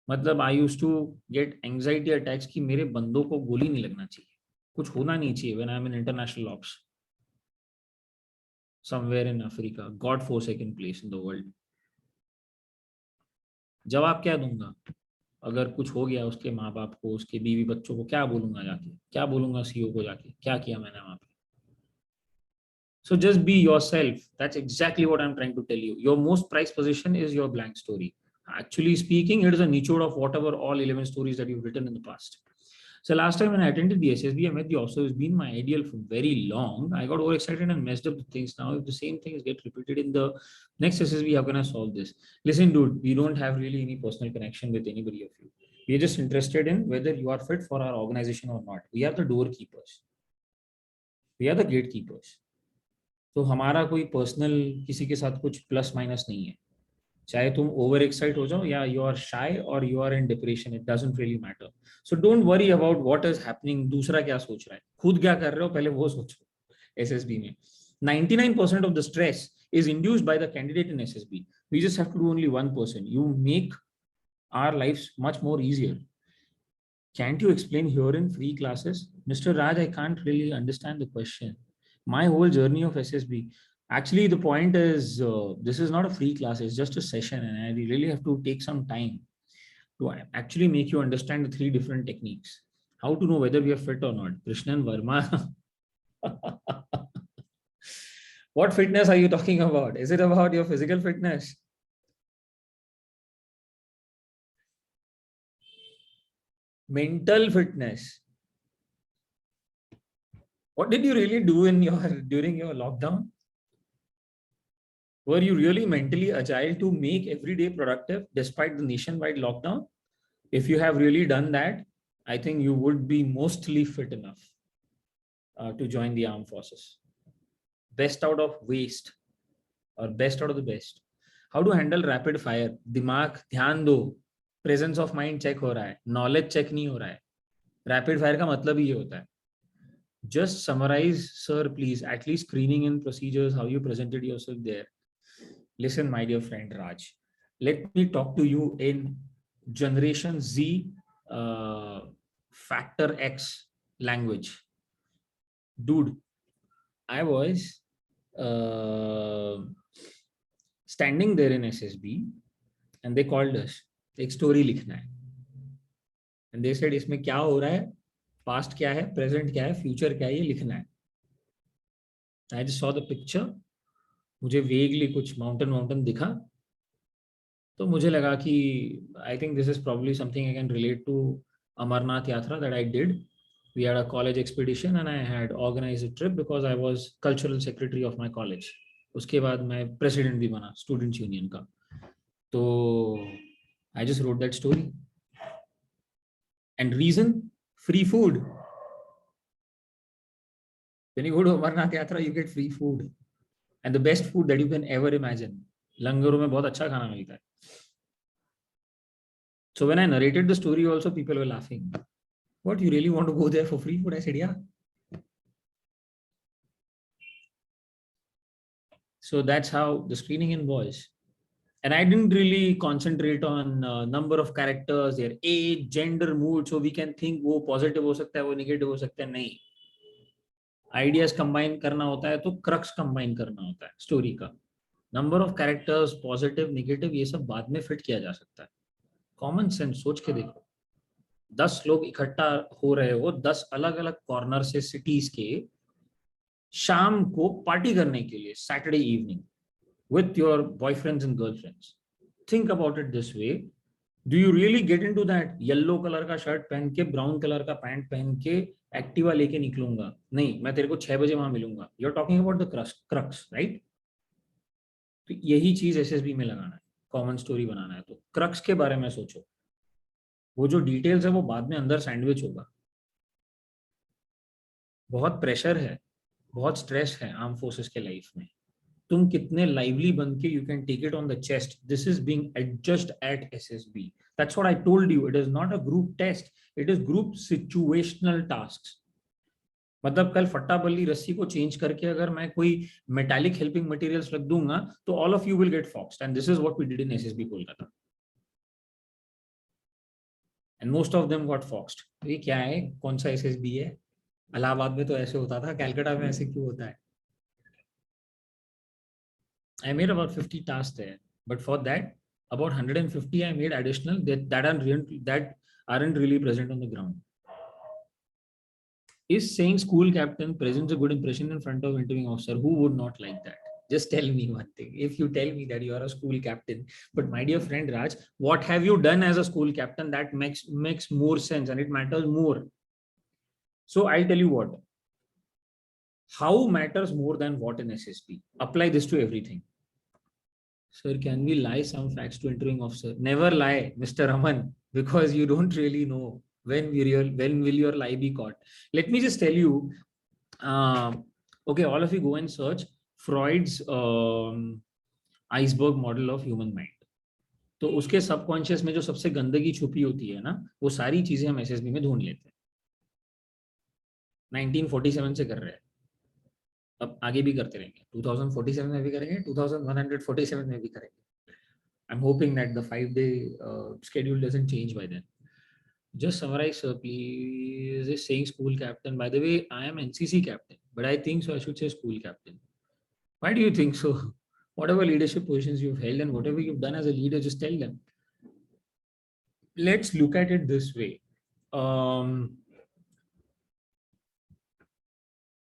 मतलब I use to get anxiety attacks कि मेरे बंदों को गोली नहीं लगना चाहिए, कुछ होना नहीं चाहिए when I am in international ops somewhere in Africa, God forsaken place in the world. जवाब क्या दूंगा अगर कुछ हो गया उसके माँ बाप को, उसके बीवी बच्चों को? क्या बोलूंगा जाके, क्या बोलूंगा सीईओ को जाके, क्या किया मैंने वहां पे? So just be yourself. That's exactly what I'm trying to tell you. Your most prized possession is your blank story. Actually speaking, it is a nichode of whatever all 11 stories that you've written in the past. So last time when I attended the SSB, I met the officer who's been my ideal for very long. I got overexcited and messed up the things. Now, if the same things get repeated in the next SSB, how can I solve this? Listen, dude, we don't have really any personal connection with anybody of you. We're just interested in whether you are fit for our organization or not. We are the doorkeepers. We are the gatekeepers. तो हमारा कोई personal किसी के साथ कुछ plus minus नहीं है. चाहे तुम ओवर एक्साइट हो जाओ या यू आर शाय और you are in depression, it doesn't really matter. So don't worry about what is happening, दूसरा क्या सोच रहा है, खुद क्या कर रहे हो पहले वो सोचो. एसएसबी में 99% of the stress is induced by the candidate in SSB. We just have to do only 1%. You make our lives much more easier. Can't you explain here in free classes? Mr. Raj, I can't really understand the question. My whole journey of SSB, actually the point is this is not a free class, it's just a session, and I really have to take some time to actually make you understand the 3 different techniques. How to know whether we are fit or not. Krishnan Verma. What fitness are you talking about? Is it about your physical fitness? Mental fitness. What did you really do in your during your lockdown? Were you really mentally agile to make every day productive despite the nationwide lockdown? If you have really done that, I think you would be mostly fit enough to join the armed forces. Best out of waste or best out of the best. How to handle rapid fire? दिमाग ध्यान दो, presence of mind check हो रहा है, knowledge check नहीं हो रहा है. Rapid fire का मतलब ही ये होता है. Just summarize, sir, please, at least screening in procedures, how you presented yourself there. Listen, my dear friend Raj, let me talk to you in Generation Z Factor X language. Dude, I was standing there in SSB and they called us. एक story लिखना है. And they said, इसमें क्या हो रहा है, past क्या है, प्रेजेंट क्या है, फ्यूचर क्या है, ये लिखना है. I just saw the picture. मुझे वेगली कुछ माउंटेन दिखा, तो मुझे लगा कि I think this is probably something I can relate to Amarnath Yatra that I did. We had a college expedition and I had organised a trip because I was cultural secretary of my college. उसके बाद मैं president भी बना students union का. तो I just wrote that story and reason free food. When you go to Amarnath Yatra you get free food and the best food that you can ever imagine. लंगरों में बहुत अच्छा खाना मिलता है. So when I narrated the story also, people were laughing. What, you really want to go there for free food? I said, yeah. So that's how the screening involves. And I didn't really concentrate on number of characters, their age, gender, mood, so we can think वो positive हो सकता है, वो negative हो सकता है. नहीं. Ideas combine करना होता है तो क्रक्स कंबाइन करना होता है स्टोरी का. Number of characters, positive, negative, ये सब बाद में फिट किया जा सकता है. कॉमन सेंस सोच के देखो. 10 लोग इकट्ठा हो रहे हो 10 अलग अलग कॉर्नर से सिटीज के, शाम को पार्टी करने के लिए, Saturday evening with your boyfriends and girlfriends. Think about it this way. Do you really get into that yellow colour का शर्ट पहन के, ब्राउन कलर का पैंट पहन के, एक्टिवा लेके निकलूंगा? नहीं, मैं तेरे को 6 बजे वहां मिलूंगा. You are talking about the crux, right? तो यही चीज एसएसबी में लगाना है, कॉमन स्टोरी बनाना है. तो क्रक्स के बारे में सोचो. वो जो डिटेल्स है वो बाद में अंदर सैंडविच होगा. बहुत प्रेशर है, बहुत स्ट्रेस है आर्म फोर्सेस के लाइफ में. तुम कितने लाइवली बन के you can take it on the chest. This is being adjust at SSB. That's what I told you. It is not a group test, it is group situational tasks. मतलब कल फट्टा बल्ली रस्सी को चेंज करके अगर मैं कोई मेटालिक हेल्पिंग मटेरियल्स रख दूंगा तो all of you will get focused, and this is what we did in SSB Kolkata, and most of them got focused. तो ये क्या है, कौन सा एसएसबी है? इलाहाबाद में तो ऐसे होता था, कलकत्ता में ऐसे क्यों होता है? I made about 50 tasks there, but for that, about 150 I made additional that aren't really present on the ground. Is saying school captain presents a good impression in front of interviewing officer? Who would not like that? Just tell me one thing. If you tell me that you are a school captain, but my dear friend Raj, what have you done as a school captain? That makes more sense and it matters more. So I'll tell you what. How matters more than what in SSB? Apply this to everything. Sir, can we lie some facts to interviewing officer? Never lie, Mr. Raman, because you don't really know when will your lie be caught. Let me just tell you, okay, all of you go and search Freud's iceberg model of human mind. तो उसके subconscious में जो सबसे गंदगी छुपी होती है ना, वो सारी चीजें हम एसएसबी में ढूंढ लेते हैं। 1947 से कर रहे हैं, अब आगे भी करते रहेंगे, 2047 में भी करेंगे, 2147 में भी करेंगे। I'm hoping that the 5-day schedule doesn't change by then. Just summarize, sir, please. Is saying school captain. By the way, I am NCC captain, but I think so I should say school captain. Why do you think so? Whatever leadership positions you've held and whatever you've done as a leader, just tell them. Let's look at it this way.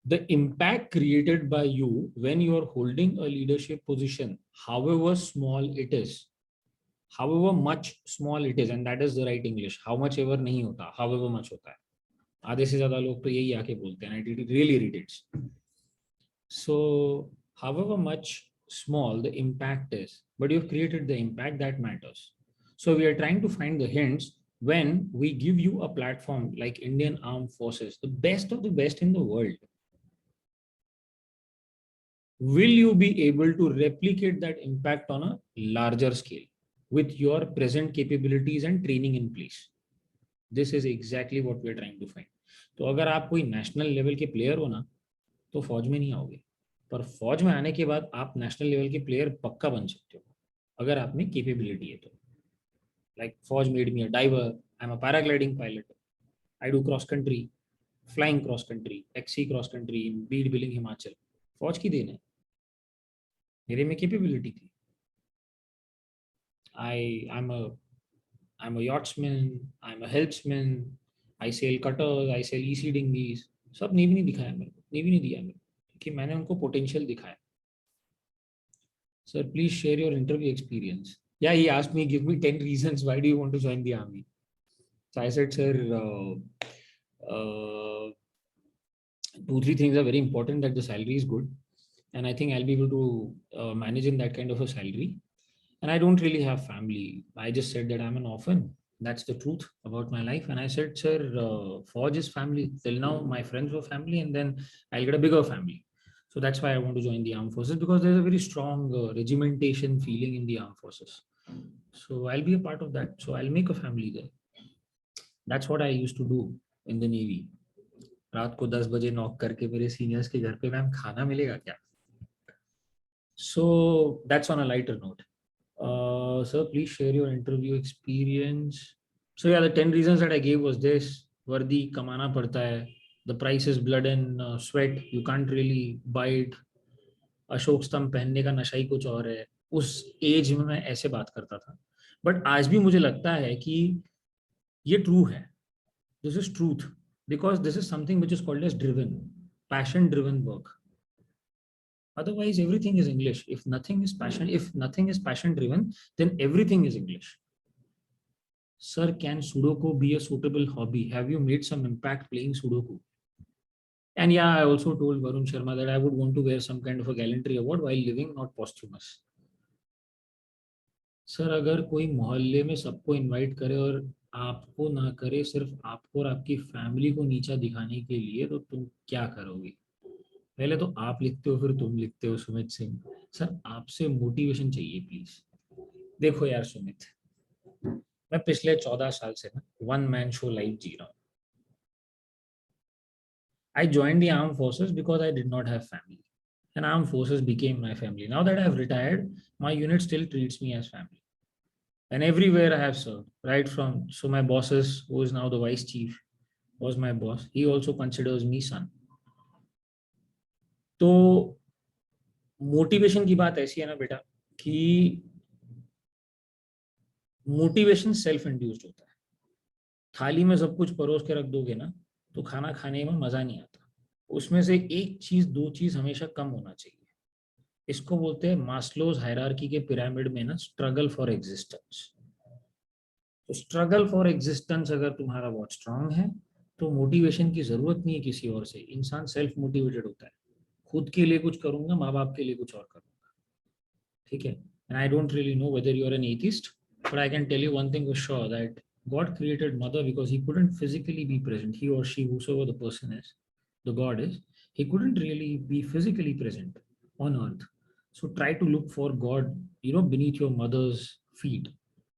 The impact created by you when you are holding a leadership position, however small it is, however much small it is, and that is the right English, how much ever nahi hota, however much hota hai. आधे से ज्यादा लोग तो यही आके बोलते हैं, it really irritates. So however much small the impact is, but you've created the impact that matters. So we are trying to find the hints when we give you a platform like Indian Armed Forces, the best of the best in the world. Will you be able to replicate that impact on a larger scale with your present capabilities and training in place? This is exactly what we are trying to find. तो अगर आप कोई national level के player हो ना, तो फौज में नहीं आओगे, पर फौज में आने के बाद आप नेशनल लेवल के प्लेयर पक्का बन सकते हो अगर आप में कैपेबिलिटी है तो. Like फौज made me a diver, I'm a paragliding pilot, I do cross country, flying cross country, XC cross country in Beed billing Himachal. फौज की देन है, मेरे में कैपेबिलिटी थी. I'm a yachtsman, I'm a helpsman, I sail cutters, I sail EC dinghies. सब navy नहीं दिखाया मेरे को, नेवी नहीं दिया मेरे को, क्योंकि मैंने उनको पोटेंशियल दिखाया. Sir, please share your interview experience. Yeah, he asked me, give me 10 reasons why do you want to join the army. So I said, sir, 2-3 things are very important. That the salary is good, and I think I'll be able to manage in that kind of a salary. And I don't really have family. I just said that I'm an orphan. That's the truth about my life. And I said, sir, Forge is family. Till now, my friends were family, and then I'll get a bigger family. So that's why I want to join the armed forces, because there's a very strong regimentation feeling in the armed forces. So I'll be a part of that. So I'll make a family there. That's what I used to do in the Navy. रात को 10 बजे knock करके मेरे seniors के घर पे, ma'am खाना मिलेगा क्या? So that's on a lighter note. Sir, please share your interview experience. So yeah, the 10 reasons that I gave was this: वर्दी कमाना पड़ता है, the price is blood and sweat, you can't really buy it, Ashok स्तंभ पहनने का नशा ही कुछ और है. उस एज में मैं ऐसे बात करता था, बट आज भी मुझे लगता है कि ये ट्रू है. This is truth, because this is something which is called as driven, passion driven work. Otherwise, everything is English. If nothing is passion driven, then everything is English. Sir, can Sudoku be a suitable hobby? Have you made some impact playing Sudoku? And yeah, I also told Varun Sharma that I would want to wear some kind of a gallantry award while living, not posthumous. Sir, अगर कोई मोहल्ले में सबको invite करे और आपको ना करे, सिर्फ आपको और आपकी फैमिली को नीचा दिखाने के लिए, तो तुम क्या करोगे? पहले तो आप लिखते हो, फिर तुम लिखते हो सुमित सिंह. सर, आपसे मोटिवेशन चाहिए प्लीज. देखो यार सुमित, मैं पिछले 14 साल से ना वन मैन शो लाइफ जी रहा हूँ. I joined the armed forces because I did not have family, and armed forces became my family. Now that I have retired, my unit still treats me as family. And everywhere I have served, right from, so my bosses, who is now the vice chief, was my boss. He also considers me son. तो motivation की बात ऐसी है ना बेटा कि motivation self induced होता है. थाली में सब कुछ परोस के रख दोगे ना तो खाना खाने में मजा नहीं आता. उसमें से एक चीज दो चीज हमेशा कम होना चाहिए. इसको बोलते हैं मास्लोज हायरार्की के पिरामिड में ना स्ट्रगल फॉर एग्जिस्टेंस. तो स्ट्रगल फॉर एग्जिस्टेंस अगर तुम्हारा बहुत स्ट्रांग है तो मोटिवेशन की जरूरत नहीं है किसी और से. इंसान सेल्फ मोटिवेटेड होता है. खुद के लिए कुछ करूंगा, माँ बाप के लिए कुछ और करूंगा. ठीक है. And I don't really know whether you are an atheist, but I can tell you one thing for sure, that God created mother because he couldn't physically be present. He or she, whosoever the person is, the God is, he couldn't really be physically present on earth. So try to look for God, beneath your mother's feet.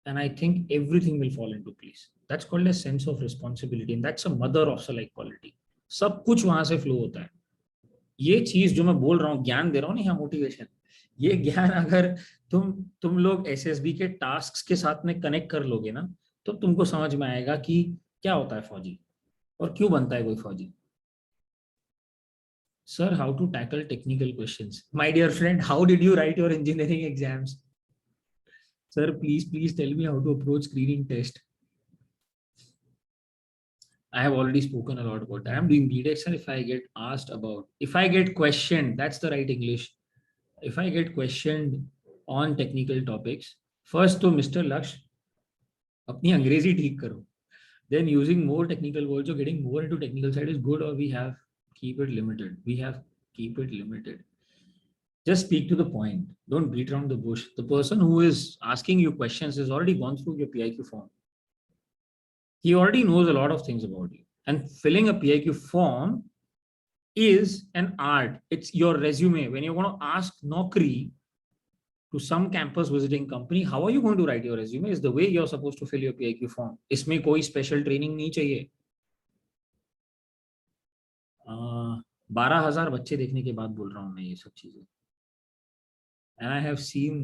And I think everything will fall into place. That's called a sense of responsibility. And that's a mother of like quality. सब कुछ वहां से flow होता है. ये चीज जो मैं बोल रहा हूँ, ज्ञान दे रहा हूँ ना यहाँ, मोटिवेशन, ये ज्ञान अगर तुम लोग एसएसबी के टास्क के साथ में कनेक्ट कर लोगे ना तो तुमको समझ में आएगा कि क्या होता है फौजी और क्यों बनता है कोई फौजी. Sir, how to tackle technical questions. My dear friend, how did you write your engineering exams? Sir, please tell me how to approach screening test. I have already spoken a lot about that. I'm doing BTech, and if I get questioned, that's the right English. If I get questioned on technical topics, first to Mr. Laksh, अपनी अंग्रेजी ठीक करो. Then using more technical words or getting more into technical side is good, or we have keep it limited. Just speak to the point. Don't beat around the bush. The person who is asking you questions has already gone through your PIQ form. He already knows a lot of things about you. And filling a PIQ form is an art. It's your resume. When you're going to ask Naukri to some campus visiting company, how are you going to write your resume? Is the way you're supposed to fill your PIQ form. इसमें कोई special training नहीं चाहिए. 12,000 बच्चे देखने के बाद बोल रहा हूँ मैं ये सब चीजें. And I have seen,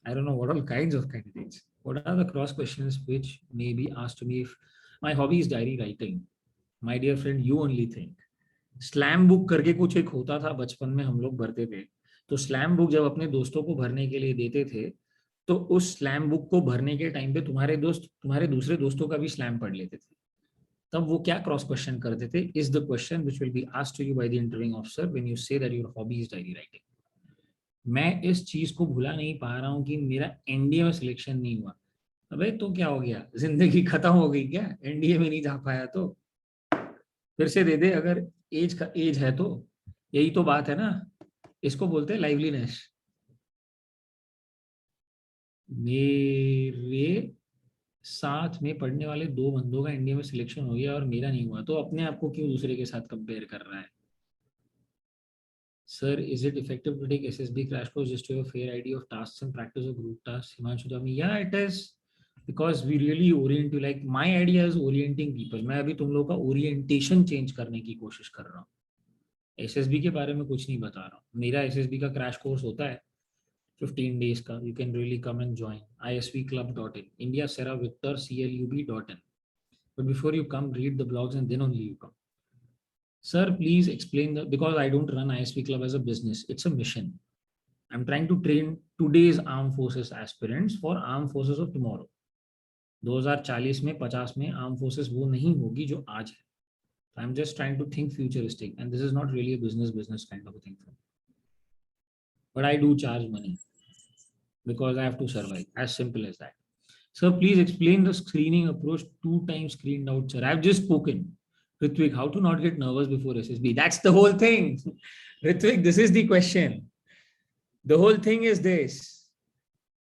I don't know what all kinds of candidates. What are the cross questions which may be asked to me if my hobby is diary writing? My dear friend, you only think. Slam book करके कुछ एक होता था बचपन में, हम लोग भरते थे. तो स्लैम बुक जब अपने दोस्तों को भरने के लिए देते थे तो उस स्लैम बुक को भरने के टाइम पे तुम्हारे दूसरे दोस्तों का भी स्लैम पढ़ लेते थे. तब वो क्या क्रॉस क्वेश्चन करते थे? Is the question which will be asked to you by the interviewing officer when you say that your hobby is diary writing. मैं इस चीज को भुला नहीं पा रहा हूँ कि मेरा एनडीए में सिलेक्शन नहीं हुआ. अबे तो क्या हो गया, जिंदगी खत्म हो गई क्या? एनडीए में नहीं जा पाया तो फिर से दे दे. अगर एज है तो यही तो बात है ना. इसको बोलते हैं लाइवलीनेस. मेरे साथ में पढ़ने वाले 2 बंदों का इंडिया में सिलेक्शन हो गया और मेरा नहीं हुआ, तो अपने आप को क्यों दूसरे के साथ कंपेयर कर रहा है? Sir, is it effective to take SSB crash course just to have a fair idea of tasks and practice of group tasks? Himanshu Dhami, yeah, it is, because we really orient you. Like my idea is orienting people. मैं अभी तुम लोग का orientation change करने की कोशिश कर रहा हूँ. एसएसबी के बारे में कुछ नहीं बता रहा हूँ. मेरा एसएसबी का क्रैश कोर्स होता है 15 days का. You can really come and join. isvclub.in, India Sarah Victor CLUB.in. But before you come, read the blogs and then only you come. Sir, please explain because I don't run ISV Club as a business. It's a mission. I'm trying to train today's armed forces aspirants for armed forces of tomorrow. 2040 में 50 में armed forces वो नहीं होगी जो आज है. I'm just trying to think futuristic, and this is not really a business kind of a thing for me. But I do charge money because I have to survive. As simple as that. Sir, please explain the screening approach. 2 times screened out, sir. I've just spoken. Ritvik, how to not get nervous before SSB? That's the whole thing. Ritvik, this is the question. The whole thing is this.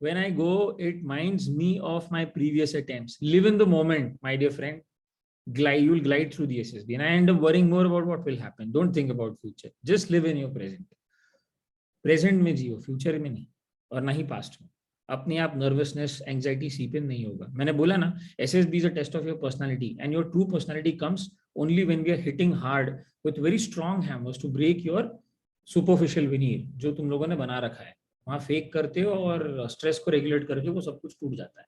When I go, it reminds me of my previous attempts. Live in the moment, my dear friend. You'll glide through the SSB. And I end up worrying more about what will happen. Don't think about future. Just live in your present. Present में जियो, future में नहीं, और ना ही past में. अपने आप nervousness, anxiety सीप इन नहीं होगा. मैंने बोला ना, SSB is a test of your personality, and your true personality comes only when we are hitting hard with very strong hammers to break your superficial veneer जो तुम लोगों ने बना रखा है, वहाँ फेक करते हो और स्ट्रेस को रेगुलेट करके वो सब कुछ टूट जाता है.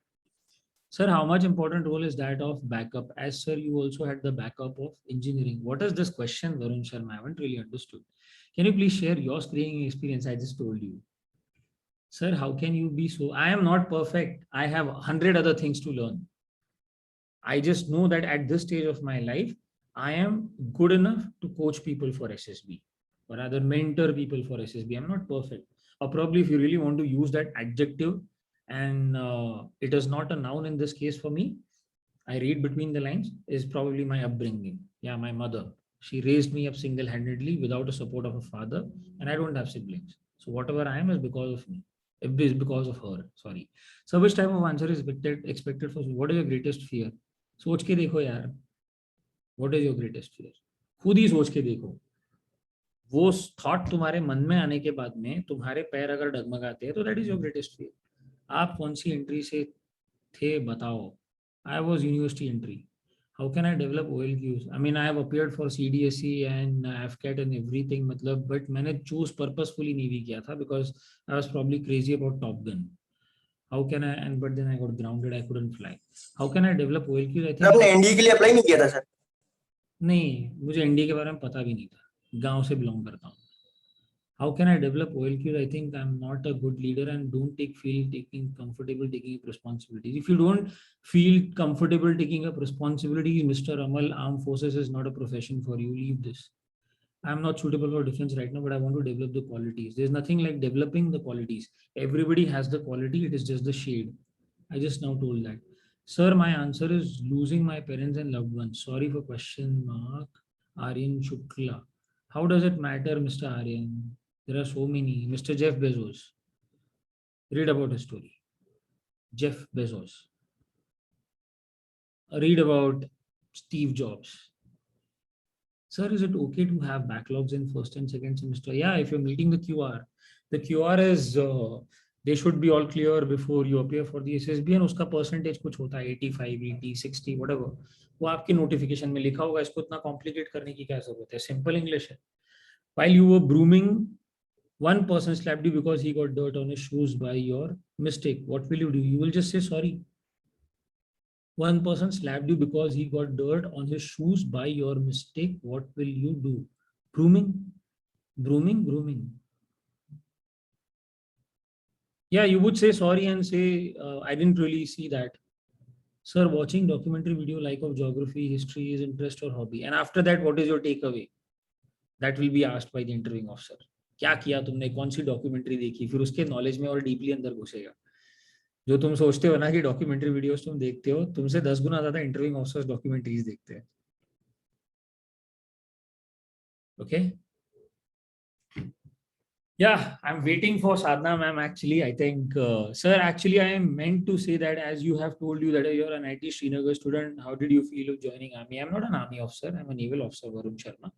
Sir, how much important role is that of backup? As sir, you also had the backup of engineering. What is this question, Varun Sharma? I haven't really understood. Can you please share your screening experience? I just told you. Sir, how can you be so? I am not perfect. I have 100 other things to learn. I just know that at this stage of my life, I am good enough to coach people for SSB or rather mentor people for SSB. I'm not perfect. Or probably if you really want to use that adjective, and it is not a noun in this case for me, I read between the lines, is probably my upbringing. Yeah, my mother. She raised me up single-handedly without the support of a father, and I don't have siblings. So whatever I am is because of me. It is because of her. Sorry. So which type of answer is expected for? What is your greatest fear? सोच के देखो यार. What is your greatest fear? खुद ही सोच के देखो. वो thought तुम्हारे मन में आने के बाद में तुम्हारे पैर अगर डगमगाते हैं तो that is your greatest fear. आप कौन सी एंट्री से थे बताओ. I was university entry. How can I develop OLQs? I mean, I have appeared for CDSE and AFCAT and everything, मतलब, but मैंने choose purposefully Navy किया था because I was probably crazy about Top Gun. How can I? And but then I got grounded. I couldn't fly. How can I develop OLQs? I think आपने NDA के लिए apply नहीं किया था sir? नहीं, मुझे एनडीए के बारे में पता भी नहीं था. गांव से बिलोंग करता हूँ. How can I develop OLQs? I think I'm not a good leader and don't feel comfortable taking up responsibilities. If you don't feel comfortable taking up responsibilities, Mr. Amal, armed forces is not a profession for you. Leave this. I'm not suitable for defense right now, but I want to develop the qualities. There's nothing like developing the qualities. Everybody has the quality. It is just the shade. I just now told that. Sir, my answer is losing my parents and loved ones. Sorry for question mark. Aryan Shukla. How does it matter, Mr. Aryan? There are so many. Mr. Jeff Bezos. Read about his story. Jeff Bezos. Read about Steve Jobs. Sir, is it okay to have backlogs in first and second semester? Yeah, if you're meeting the QR is, they should be all clear before you appear for the SSB, and उसका percentage कुछ होता है 85, 80, 60, whatever. वो आपके notification में लिखा होगा. इसको इतना complicate करने की क्या जरूरत है? Simple English है. While you were brooming, one person slapped you because he got dirt on his shoes by your mistake. What will you do? You will just say sorry. One person slapped you because he got dirt on his shoes by your mistake. What will you do? Brooming. Yeah, you would say sorry and say, I didn't really see that. Sir, watching documentary video like of geography, history is interest or hobby. And after that, what is your takeaway? That will be asked by the interviewing officer. क्या किया तुमने, कौन सी documentary देखी, फिर उसके knowledge में और deeply अंदर घुसेगा. जो तुम सोचते हो ना कि डॉक्यूमेंट्री वीडियोस तुम देखते हो, तुमसे 10 गुना ज्यादा इंटरव्यूइंग ऑफिसर्स डॉक्यूमेंट्रीज देखते हैं. Okay. Yeah, I'm waiting for Sadhana ma'am actually. I think, sir, actually I am meant to say that as you have told you that you're an IT Srinagar student, how did you feel of joining army? I'm not an army officer, I'm a naval officer, Varun Sharma.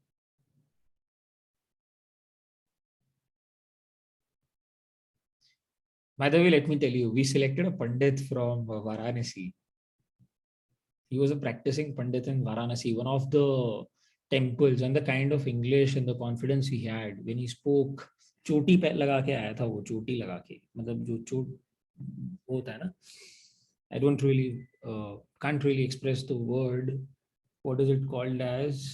By the way, let me tell you, we selected a Pandit from Varanasi. He was a practicing Pandit in Varanasi, one of the temples, and the kind of English and the confidence he had when he spoke. चोटी पे लगा के आया था वो, चोटी लगा के, मतलब जो चोट होता है ना. I don't really, can't really express the word. What is it called as?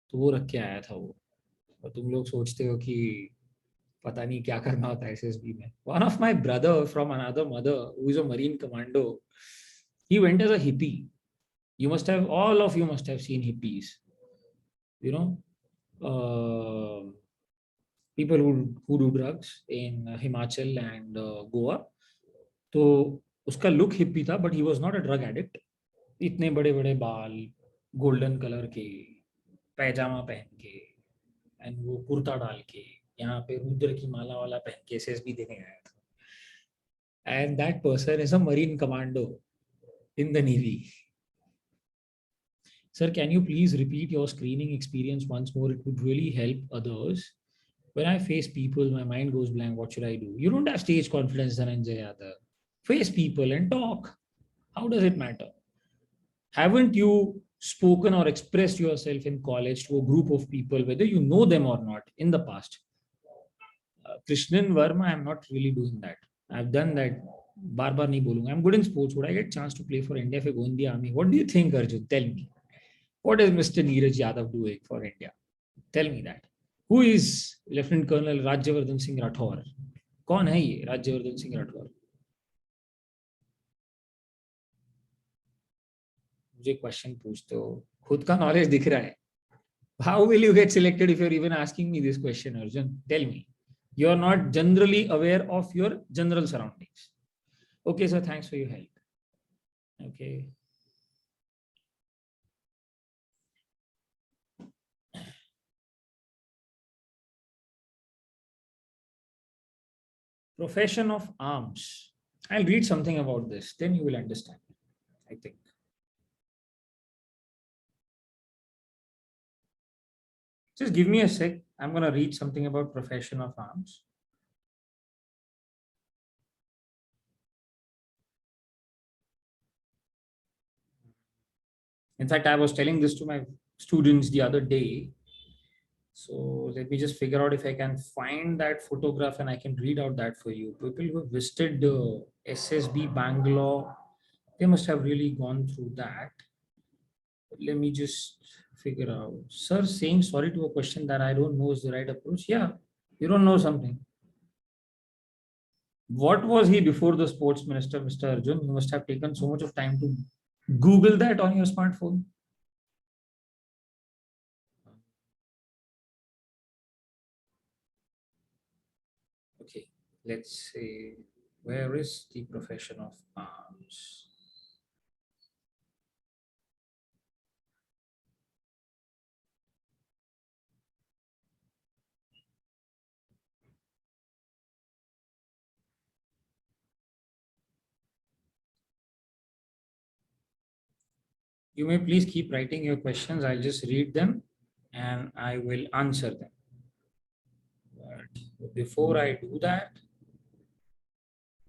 तो वो रख के आया था वो. और तुम लोग सोचते हो कि पता नहीं क्या करना होता है SSB में. One of my brother from another mother, who is a Marine commando, he went as a hippie. You must have, all of you must have seen hippies. You know, people who do drugs in Himachal and Goa. तो उसका look hippie था, but he was not a drug addict. इतने बड़े बड़े बाल, golden colour के, पैजामा पहन के, एंड वो कुर्ता डाल के, यहाँ पे रुद्र की माला वाला पहन के SSB देने आया था. And that person is a Marine commando in the Navy. Sir, can you please repeat your screening experience once more? It would really help others. When I face people, my mind goes blank. What should I do? You don't have stage confidence, Dhananjay Yadav. Face people and talk. How does it matter? Haven't you spoken or expressed yourself in college to a group of people, whether you know them or not, in the past? Krishnan Verma, I'm not really doing that. I've done that. Bar bar nahi bolunga. I'm good in sports. Would I get a chance to play for India if I go in the army? What do you think, Arjun? Tell me. What is Mr. Neeraj Yadav doing for India? Tell me that. Who is Lieutenant Colonel Rajyavardhan Singh Rathore? कौन है ये राज्यवर्धन सिंह राठौर? मुझे question पूछते हो, खुद का knowledge दिख रहा है. How will you get selected if you're even asking me this question, Arjun? Tell me. You're not generally aware of your general surroundings. Okay, sir, thanks for your help. Okay. Profession of arms. I'll read something about this, then you will understand, I think. Just give me a sec. I'm going to read something about profession of arms. In fact, I was telling this to my students the other day. So let me just figure out if I can find that photograph and I can read out that for you. People who have visited the SSB Bangalore, they must have really gone through that. But let me just figure out. Sir, saying sorry to a question that I don't know is the right approach. Yeah, you don't know something. What was he before the sports minister, Mr. Arjun? You must have taken so much of time to Google that on your smartphone. Okay, let's say, where is the profession of arms? You may please keep writing your questions. I'll just read them and I will answer them. But before I do that,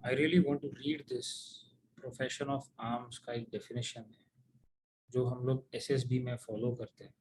I really want to read this profession of arms का एक definition है, जो हम लोग SSB में follow करते हैं.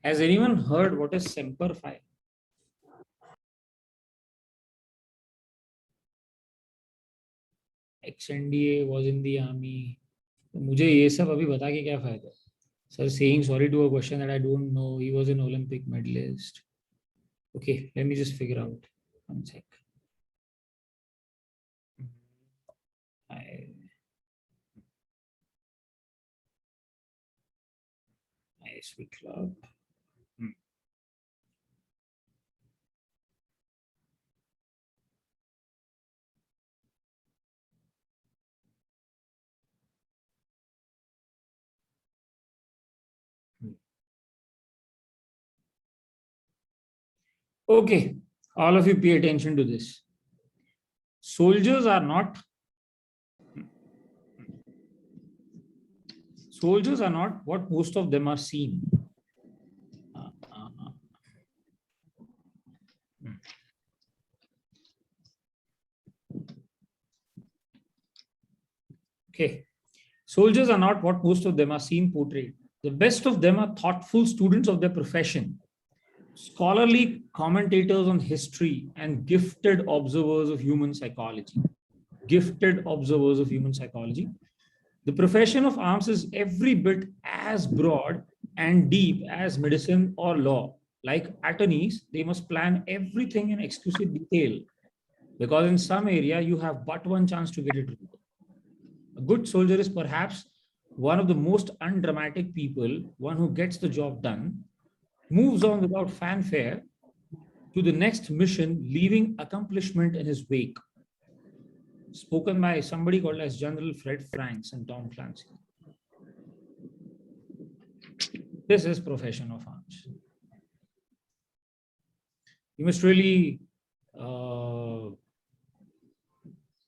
Has anyone heard what is Semper Fi? Ex-NDA, was in the army. तो मुझे ये सब अभी बता के क्या फायदा? Sir, saying sorry to a question that I don't know. He was an Olympic medalist. Okay, let me just figure out. One sec. ISV club. Okay, all of you pay attention to this. Soldiers are not what most of them are seen. Okay, soldiers are not what most of them are seen portrayed. The best of them are thoughtful students of their profession, scholarly commentators on history, and gifted observers of human psychology. Gifted observers of human psychology. The profession of arms is every bit as broad and deep as medicine or law. Like attorneys, they must plan everything in exquisite detail, because in some area you have but one chance to get it right. A good soldier is perhaps one of the most undramatic people, one who gets the job done, moves on without fanfare to the next mission, leaving accomplishment in his wake. Spoken by somebody called as General Fred Franks and Tom Clancy. This is profession of arms. You must really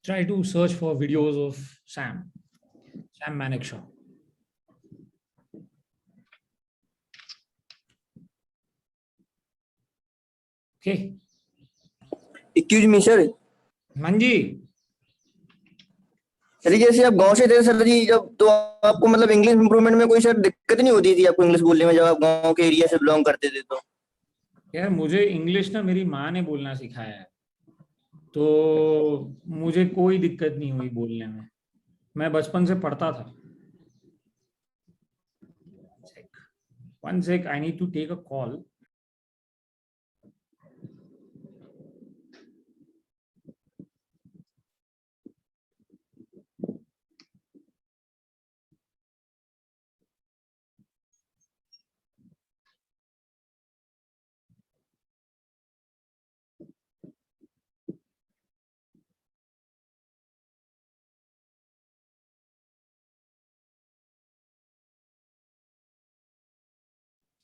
try to search for videos of Sam Manekshaw. Okay. Excuse me, sir. Manji, sir जैसे आप गांव से थे sir जी, जब तो आपको मतलब English improvement में कोई सर दिक्कत नहीं होती थी आपको इंग्लिश बोलने में, जब आप गांव के एरिया से बिलोंग करते थे तो? यार मुझे इंग्लिश ना मेरी माँ ने बोलना सिखाया है, तो मुझे कोई दिक्कत नहीं हुई बोलने में। मैं बचपन से पढ़ता था। One sec, I need to take a call.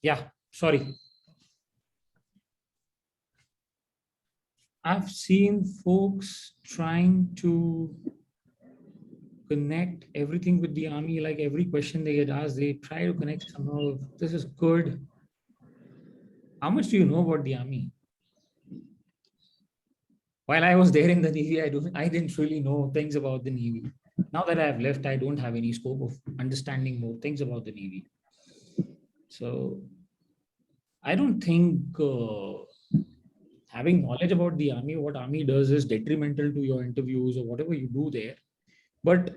Yeah, sorry. I've seen folks trying to connect everything with the army, like every question they get asked, they try to connect somehow. This is good. How much do you know about the army? While I was there in the Navy, I didn't really know things about the Navy. Now that I've left, I don't have any scope of understanding more things about the Navy. So I don't think having knowledge about the army, what army does, is detrimental to your interviews or whatever you do there. But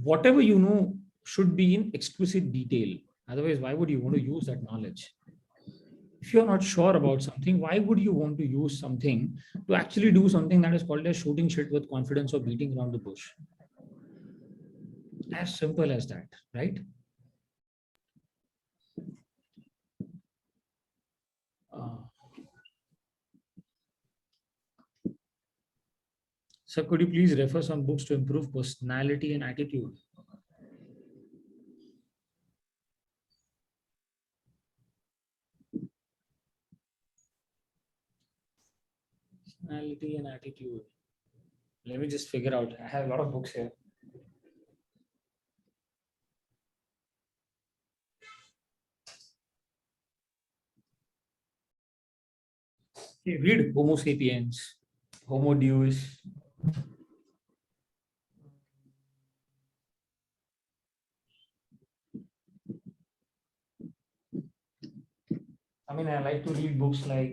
whatever you know should be in exquisite detail. Otherwise, why would you want to use that knowledge? If you're not sure about something, why would you want to use something to actually do something that is called as shooting shit with confidence or beating around the bush? As simple as that, right? Sir, could you please refer some books to improve personality and attitude? Personality and attitude. Let me just figure out. I have a lot of books here. Okay, read Homo sapiens, Homo Deus. I mean, I like to read books like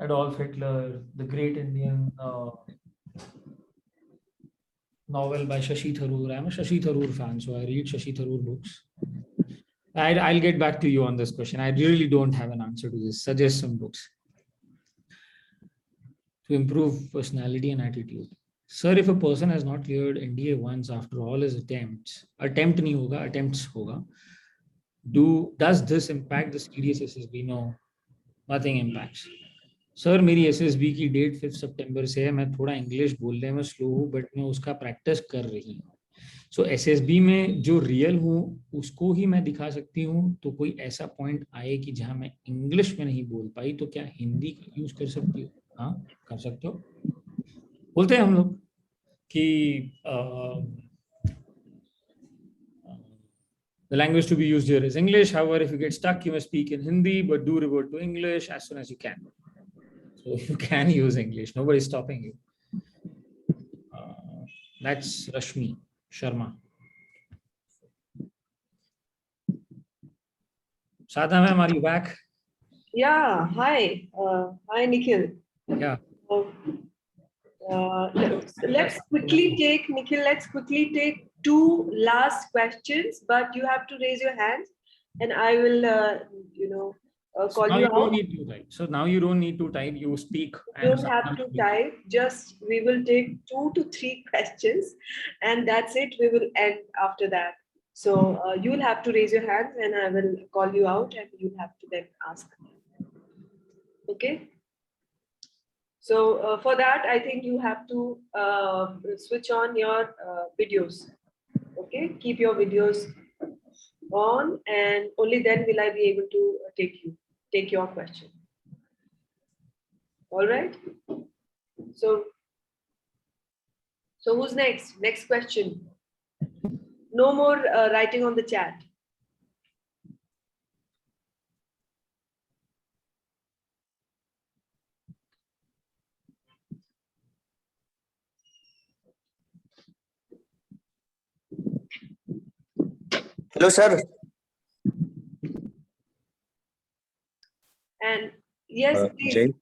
Adolf Hitler, The Great Indian Novel by Shashi Tharoor. I'm a Shashi Tharoor fan, so I read Shashi Tharoor books. I'll get back to you on this question. I really don't have an answer to this. Suggest some books to improve personality and attitude. Sir, if a person has not cleared NDA once after all his attempts, attempts hoga, does this impact the serious SSB? No, nothing impacts. Sir मेरी SSB की date 5 सितंबर से है, मैं थोड़ा English बोलने में slow हूँ, but मैं उसका प्रैक्टिस कर रही हूँ. सो SSB में जो रियल हूँ उसको ही मैं दिखा सकती हूँ. तो कोई ऐसा पॉइंट आए कि जहाँ मैं इंग्लिश में नहीं बोल पाई, तो क्या हिंदी का यूज कर सकती हूँ? हाँ, कर सकते हो. बोलते हैं हम लोग कि the language to be used here is English. However, if you get stuck, you must speak in Hindi, but do revert to English as soon as you can. So you can use English. Nobody's stopping you. That's Rashmi Sharma. Sadhana ma'am, are you back? Yeah, hi. Hi, Nikhil. Yeah. Let's quickly take, Nikhil, let's quickly take 2 last questions, but you have to raise your hand and I will, call you out. So now you don't need to type, you speak. You don't have to type, just we will take 2 to 3 questions and that's it. We will end after that. So you'll have to raise your hands and I will call you out and you'll have to then ask. Okay? So for that, I think you have to switch on your videos. Okay, keep your videos on, and only then will I be able to take your question. All right. So who's next? Next question. No more writing on the chat. Hello, sir. And yes, please. Jay?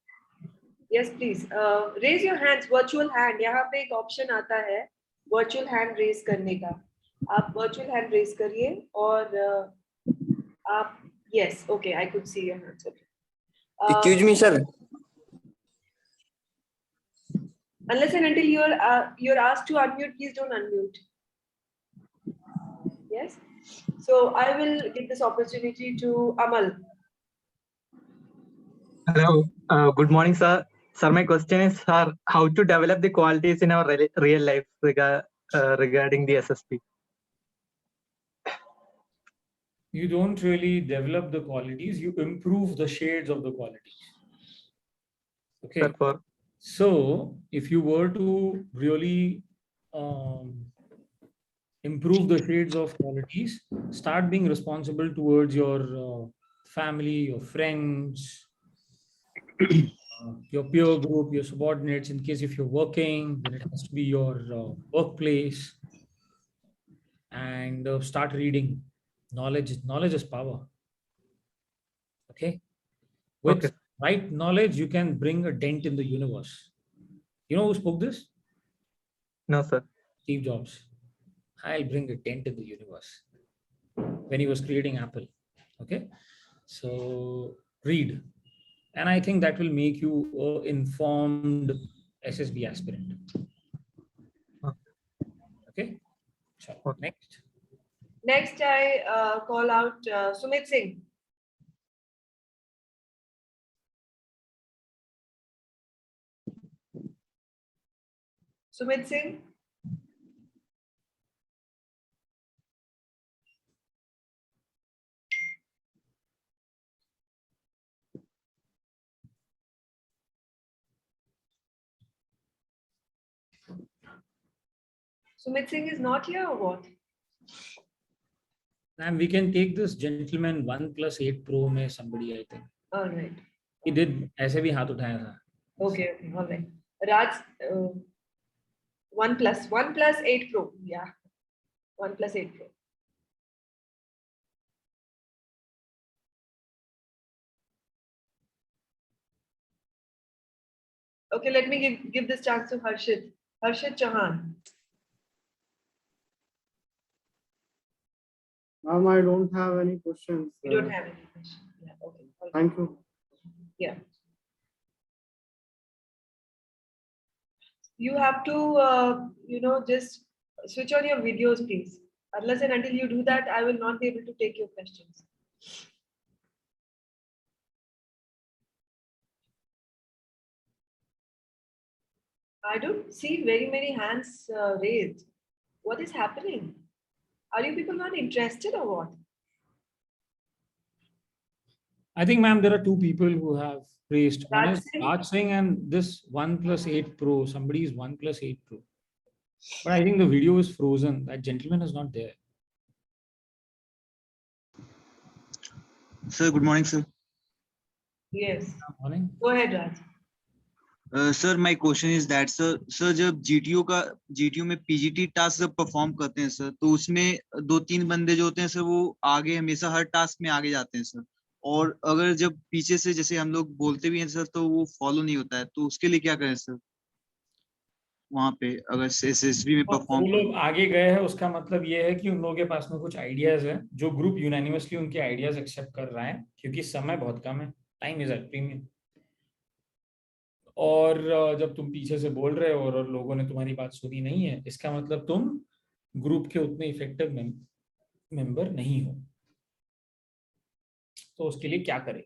Yes, please. Raise your hands. Virtual hand. यहाँ पे एक option आता है virtual hand raise करने का. आप virtual hand raise करिए और आप yes, okay, I could see your hands. Okay. Excuse me, sir. Unless and until you're asked to unmute, please don't unmute. Yes. So I will give this opportunity to Amal. Hello. Good morning, sir. Sir, my question is, sir, how to develop the qualities in our real life regarding the SSB? You don't really develop the qualities, you improve the shades of the qualities. Okay. Sir, for So if you were to really improve the shades of qualities, start being responsible towards your family, your friends, your peer group, your subordinates. In case if you're working, then it has to be your workplace. And start reading. Knowledge is power. Okay. With okay. right knowledge, you can bring a dent in the universe. You know who spoke this? No, sir. Steve Jobs. I'll bring a dent in the universe when he was creating Apple. Okay. So read. And I think that will make you an informed SSB aspirant. Okay. So next. Next, I call out Sumit Singh. Sumit Singh. Sumit Singh is not here or what? And we can take this gentleman 1+8 Pro में somebody, I think. All right. He did ऐसे भी हाथ उठाया था. Okay, all right. Raj, 1+8 Pro. Yeah, 1+8 Pro. Okay, let me give this chance to Harshit. Harshit Chauhan. I don't have any questions. You don't have any questions. Yeah, okay. All right. Thank you. Yeah. You have to, just switch on your videos, please. Unless and until you do that, I will not be able to take your questions. I don't see very many hands raised. What is happening? Are you people not interested or what? I think, ma'am, there are two people who have raised. One is Raj Singh? Raj Singh and this 1+8 Pro. Somebody is 1+8 Pro. But I think the video is frozen. That gentleman is not there. Sir, good morning, sir. Yes. Good morning. Go ahead, Raj. Sir, my question is that, sir, जब GTO में PGT task जब perform करते हैं sir, तो उसमें 2-3 बंदे जो होते हैं सर, वो आगे हमेशा हर टास्क में आगे जाते हैं सर, और अगर जब पीछे से जैसे हम लोग बोलते भी हैं सर, तो वो फॉलो नहीं होता है, तो उसके लिए क्या करें सर? वहाँ पे अगर SSB में परफॉर्म वो लोग आगे गए हैं, उसका मतलब ये है कि उन लोगों के पास में कुछ आइडियाज है, जो ग्रुप यूनानिमसली उनके आइडियाज एक्सेप्ट कर रहा है, क्योंकि समय बहुत कम है, टाइम इज एट प्रीमियम. और जब तुम पीछे से बोल रहे हो और लोगों ने तुम्हारी बात सुनी नहीं है, इसका मतलब तुम ग्रुप के उतने इफेक्टिव मेंबर नहीं हो. तो उसके लिए क्या करें?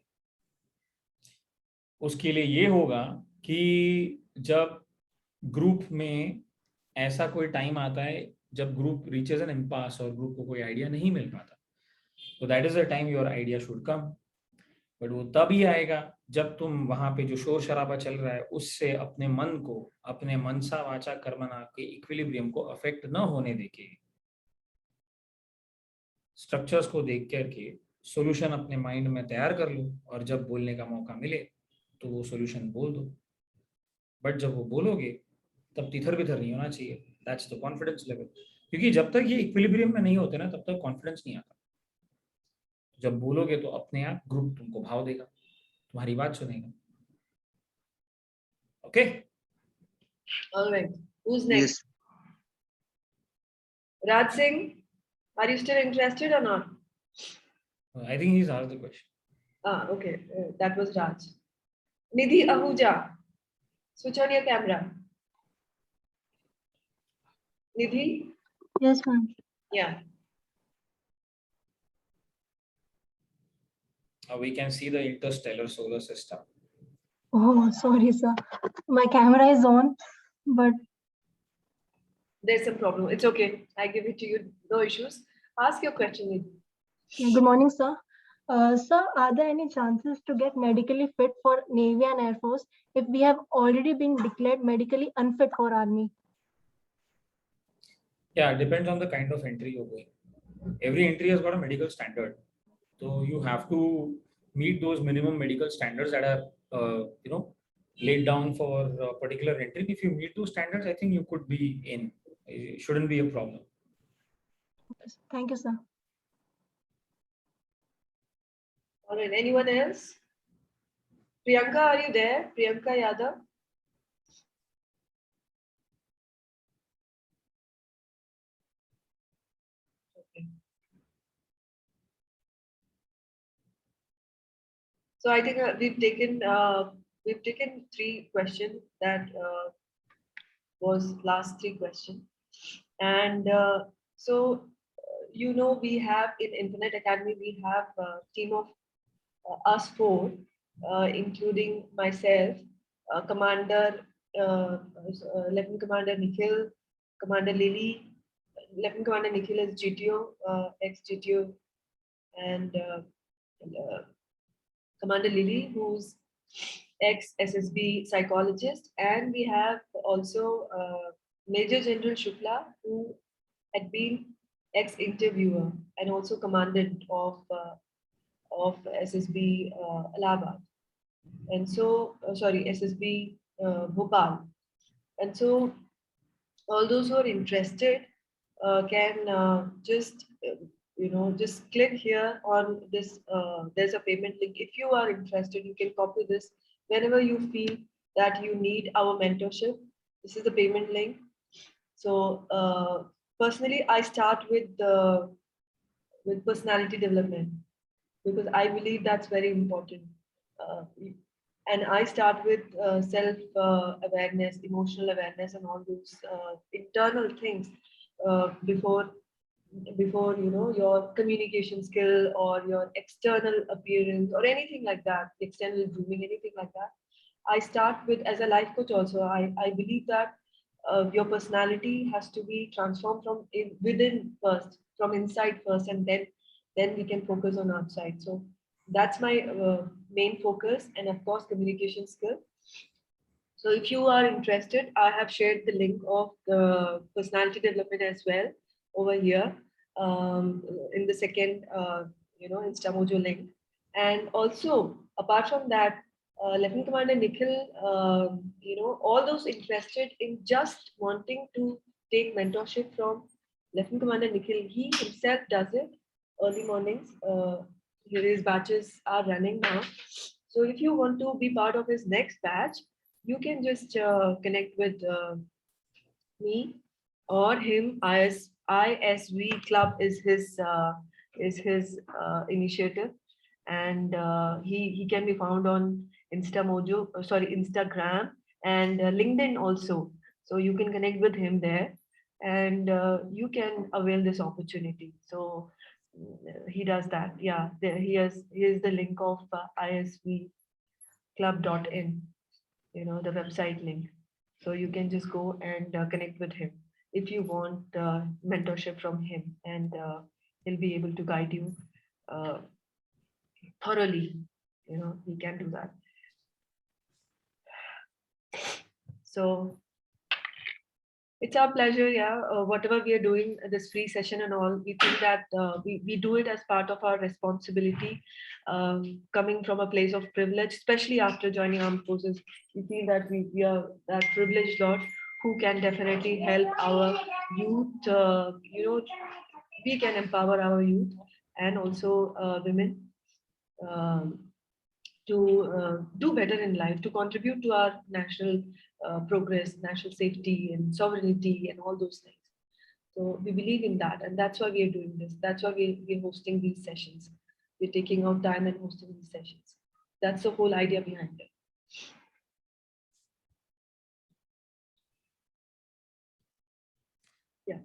उसके लिए ये होगा कि जब ग्रुप में ऐसा कोई टाइम आता है जब ग्रुप रीचेज एन इम्पास और ग्रुप को कोई आइडिया नहीं मिल पाता, So that is the time your idea should come. But वो तभी आएगा जब तुम वहां पे जो शोर शराबा चल रहा है उससे अपने मन को, अपने मनसा वाचा कर्मणा के इक्विलिब्रियम को अफेक्ट न होने देके स्ट्रक्चर्स को देख करके सॉल्यूशन अपने माइंड में तैयार कर लो, और जब बोलने का मौका मिले तो वो सॉल्यूशन बोल दो. बट जब वो बोलोगे तब तिथर बिथर नहीं होना चाहिए. That's the confidence level. क्योंकि जब तक ये इक्विलिब्रियम में नहीं होते ना तब तक कॉन्फिडेंस नहीं आता. जब बोलोगे तो अपने आप ग्रुप तुमको भाव देगा, तुम्हारी बात सुनेगा. Okay. All right. Who's next? Raj Singh, are you still interested or not? I think he's asked the question. Okay. That was Raj. Nidhi Ahuja, switch on your camera. Nidhi? Yes, ma'am. Yeah. We can see the interstellar solar system. Oh, sorry, sir. My camera is on, but There's some problem. It's okay. I give it to you. No issues. Ask your question, Nidhi. yeah, good morning, sir. Sir, are there any chances to get medically fit for Navy and Air Force if we have already been declared medically unfit for Army? Yeah, it depends on the kind of entry you're going. Every entry has got a medical standard. So you have to meet those minimum medical standards that are, laid down for a particular entry. If you meet those standards, I think you could be in. It shouldn't be a problem. Thank you, sir. All right. Anyone else? Priyanka, are you there? Priyanka Yadav? Okay. So I think we've taken 3 questions. That was last 3 questions, and we have in Infinite Academy we have a team of us 4, including myself, Commander Lieutenant Commander Nikhil, Commander Lily. Lieutenant Commander Nikhil is GTO, ex-GTO, and Commander Lily, who's ex-SSB psychologist, and we have also Major General Shukla, who had been ex-interviewer and also commandant of SSB Allahabad, and so SSB Bhopal, and so all those who are interested can just just click here on this. There's a payment link. If you are interested, you can copy this whenever you feel that you need our mentorship. This is the payment link. So personally, I start with personality development because I believe that's very important. And I start with self-awareness, emotional awareness, and all those internal things before your communication skill or your external appearance or anything like that, external grooming, anything like that. I start with, as a life coach also, I believe that your personality has to be transformed from within first, from inside first, and then we can focus on outside. So that's my main focus, and of course communication skill. So if you are interested, I have shared the link of the personality development as well over here in the second InstaMojo link. And also apart from that, Lieutenant Commander Nikhil, all those interested in just wanting to take mentorship from Lieutenant Commander Nikhil, he himself does it early mornings. His batches are running now. So if you want to be part of his next batch, you can just connect with me or him. ISV Club is his initiative, and he can be found on Instagram and LinkedIn also. So you can connect with him there, and you can avail this opportunity. So he does that. Yeah, here's the link of isvclub.in, the website link. So you can just go and connect with him if you want mentorship from him, and he'll be able to guide you thoroughly. He can do that. So it's our pleasure, whatever we are doing, this free session and all, we think that we do it as part of our responsibility, coming from a place of privilege, especially after joining armed forces. We feel that we are that privileged lot who can definitely help our youth. We can empower our youth and also women to do better in life, to contribute to our national progress, national safety and sovereignty and all those things. So we believe in that, and that's why we are doing this. That's why we're hosting these sessions. We're taking out time and hosting these sessions. That's the whole idea behind it. Yeah.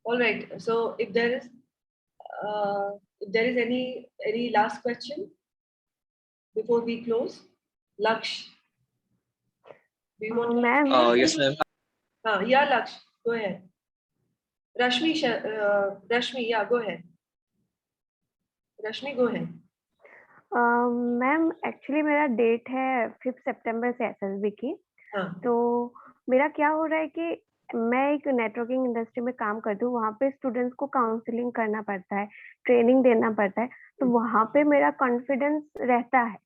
All right. So if there is any last question before we close, Laksh. Do you want Ma'am. Yes, ma'am. Yeah, Laksh, go ahead. Rashmi, yeah, go ahead. Rashmi, go ahead. Ma'am actually मेरा date है 5 सितंबर से SSB की। तो मेरा क्या हो रहा है कि मैं एक नेटवर्किंग इंडस्ट्री में काम करती हूँ, वहाँ पे स्टूडेंट्स को काउंसलिंग करना पड़ता है, ट्रेनिंग देना पड़ता है, तो वहाँ पे मेरा कॉन्फिडेंस रहता है,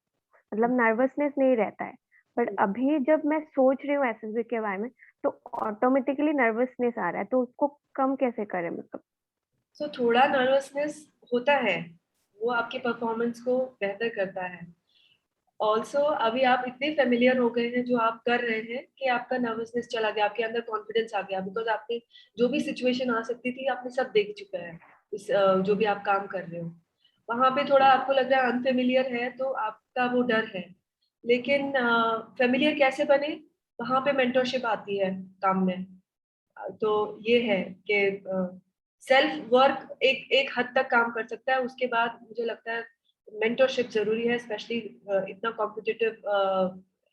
मतलब नर्वसनेस नहीं रहता है। बट अभी जब मैं सोच रही हूँ एसएसबी के बारे में तो ऑटोमेटिकली नर्वसनेस आ रहा है, तो उसको कम कैसे करें मतलब? सो थोड़ा नर्वसनेस होता है, वो आपके परफॉर्मेंस को बेहतर करता है। ऑल्सो अभी आप इतने फेमिलियर हो गए हैं जो आप कर रहे हैं कि आपका नर्वसनेस चला गया, आपके अंदर कॉन्फिडेंस आ गया, बिकॉज आपने जो भी सिचुएशन आ सकती थी आपने सब देख चुका है। इस जो भी आप काम कर रहे हो वहां पे थोड़ा आपको लग रहा है अनफेमिलियर है, तो आपका वो डर है। लेकिन फेमिलियर कैसे बने, वहां पे मेंटरशिप आती है काम में। तो ये है कि सेल्फ वर्क एक हद तक काम कर सकता है, उसके बाद मुझे लगता है मेंटरशिप जरूरी है, स्पेशली इतना कॉम्पिटिटिव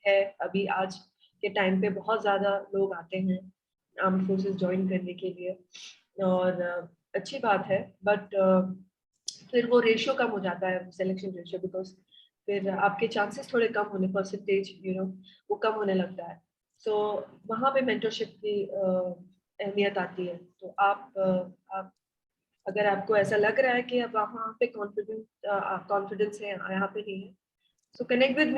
है अभी आज के टाइम पे। बहुत ज्यादा लोग आते हैं आर्म्ड फोर्सेस ज्वाइन करने के लिए, और अच्छी बात है, बट फिर वो रेशियो कम हो जाता है, सिलेक्शन रेशियो, बिकॉज फिर आपके चांसेस थोड़े कम होने, परसेंटेज वो कम होने लगता है। सो वहाँ पे मेंटरशिप की अहमियत आती है। तो आप अगर आपको ऐसा लग रहा है कि अब वहाँ पे कॉन्फिडेंस है, यहाँ पे नहीं है, सो कनेक्ट विद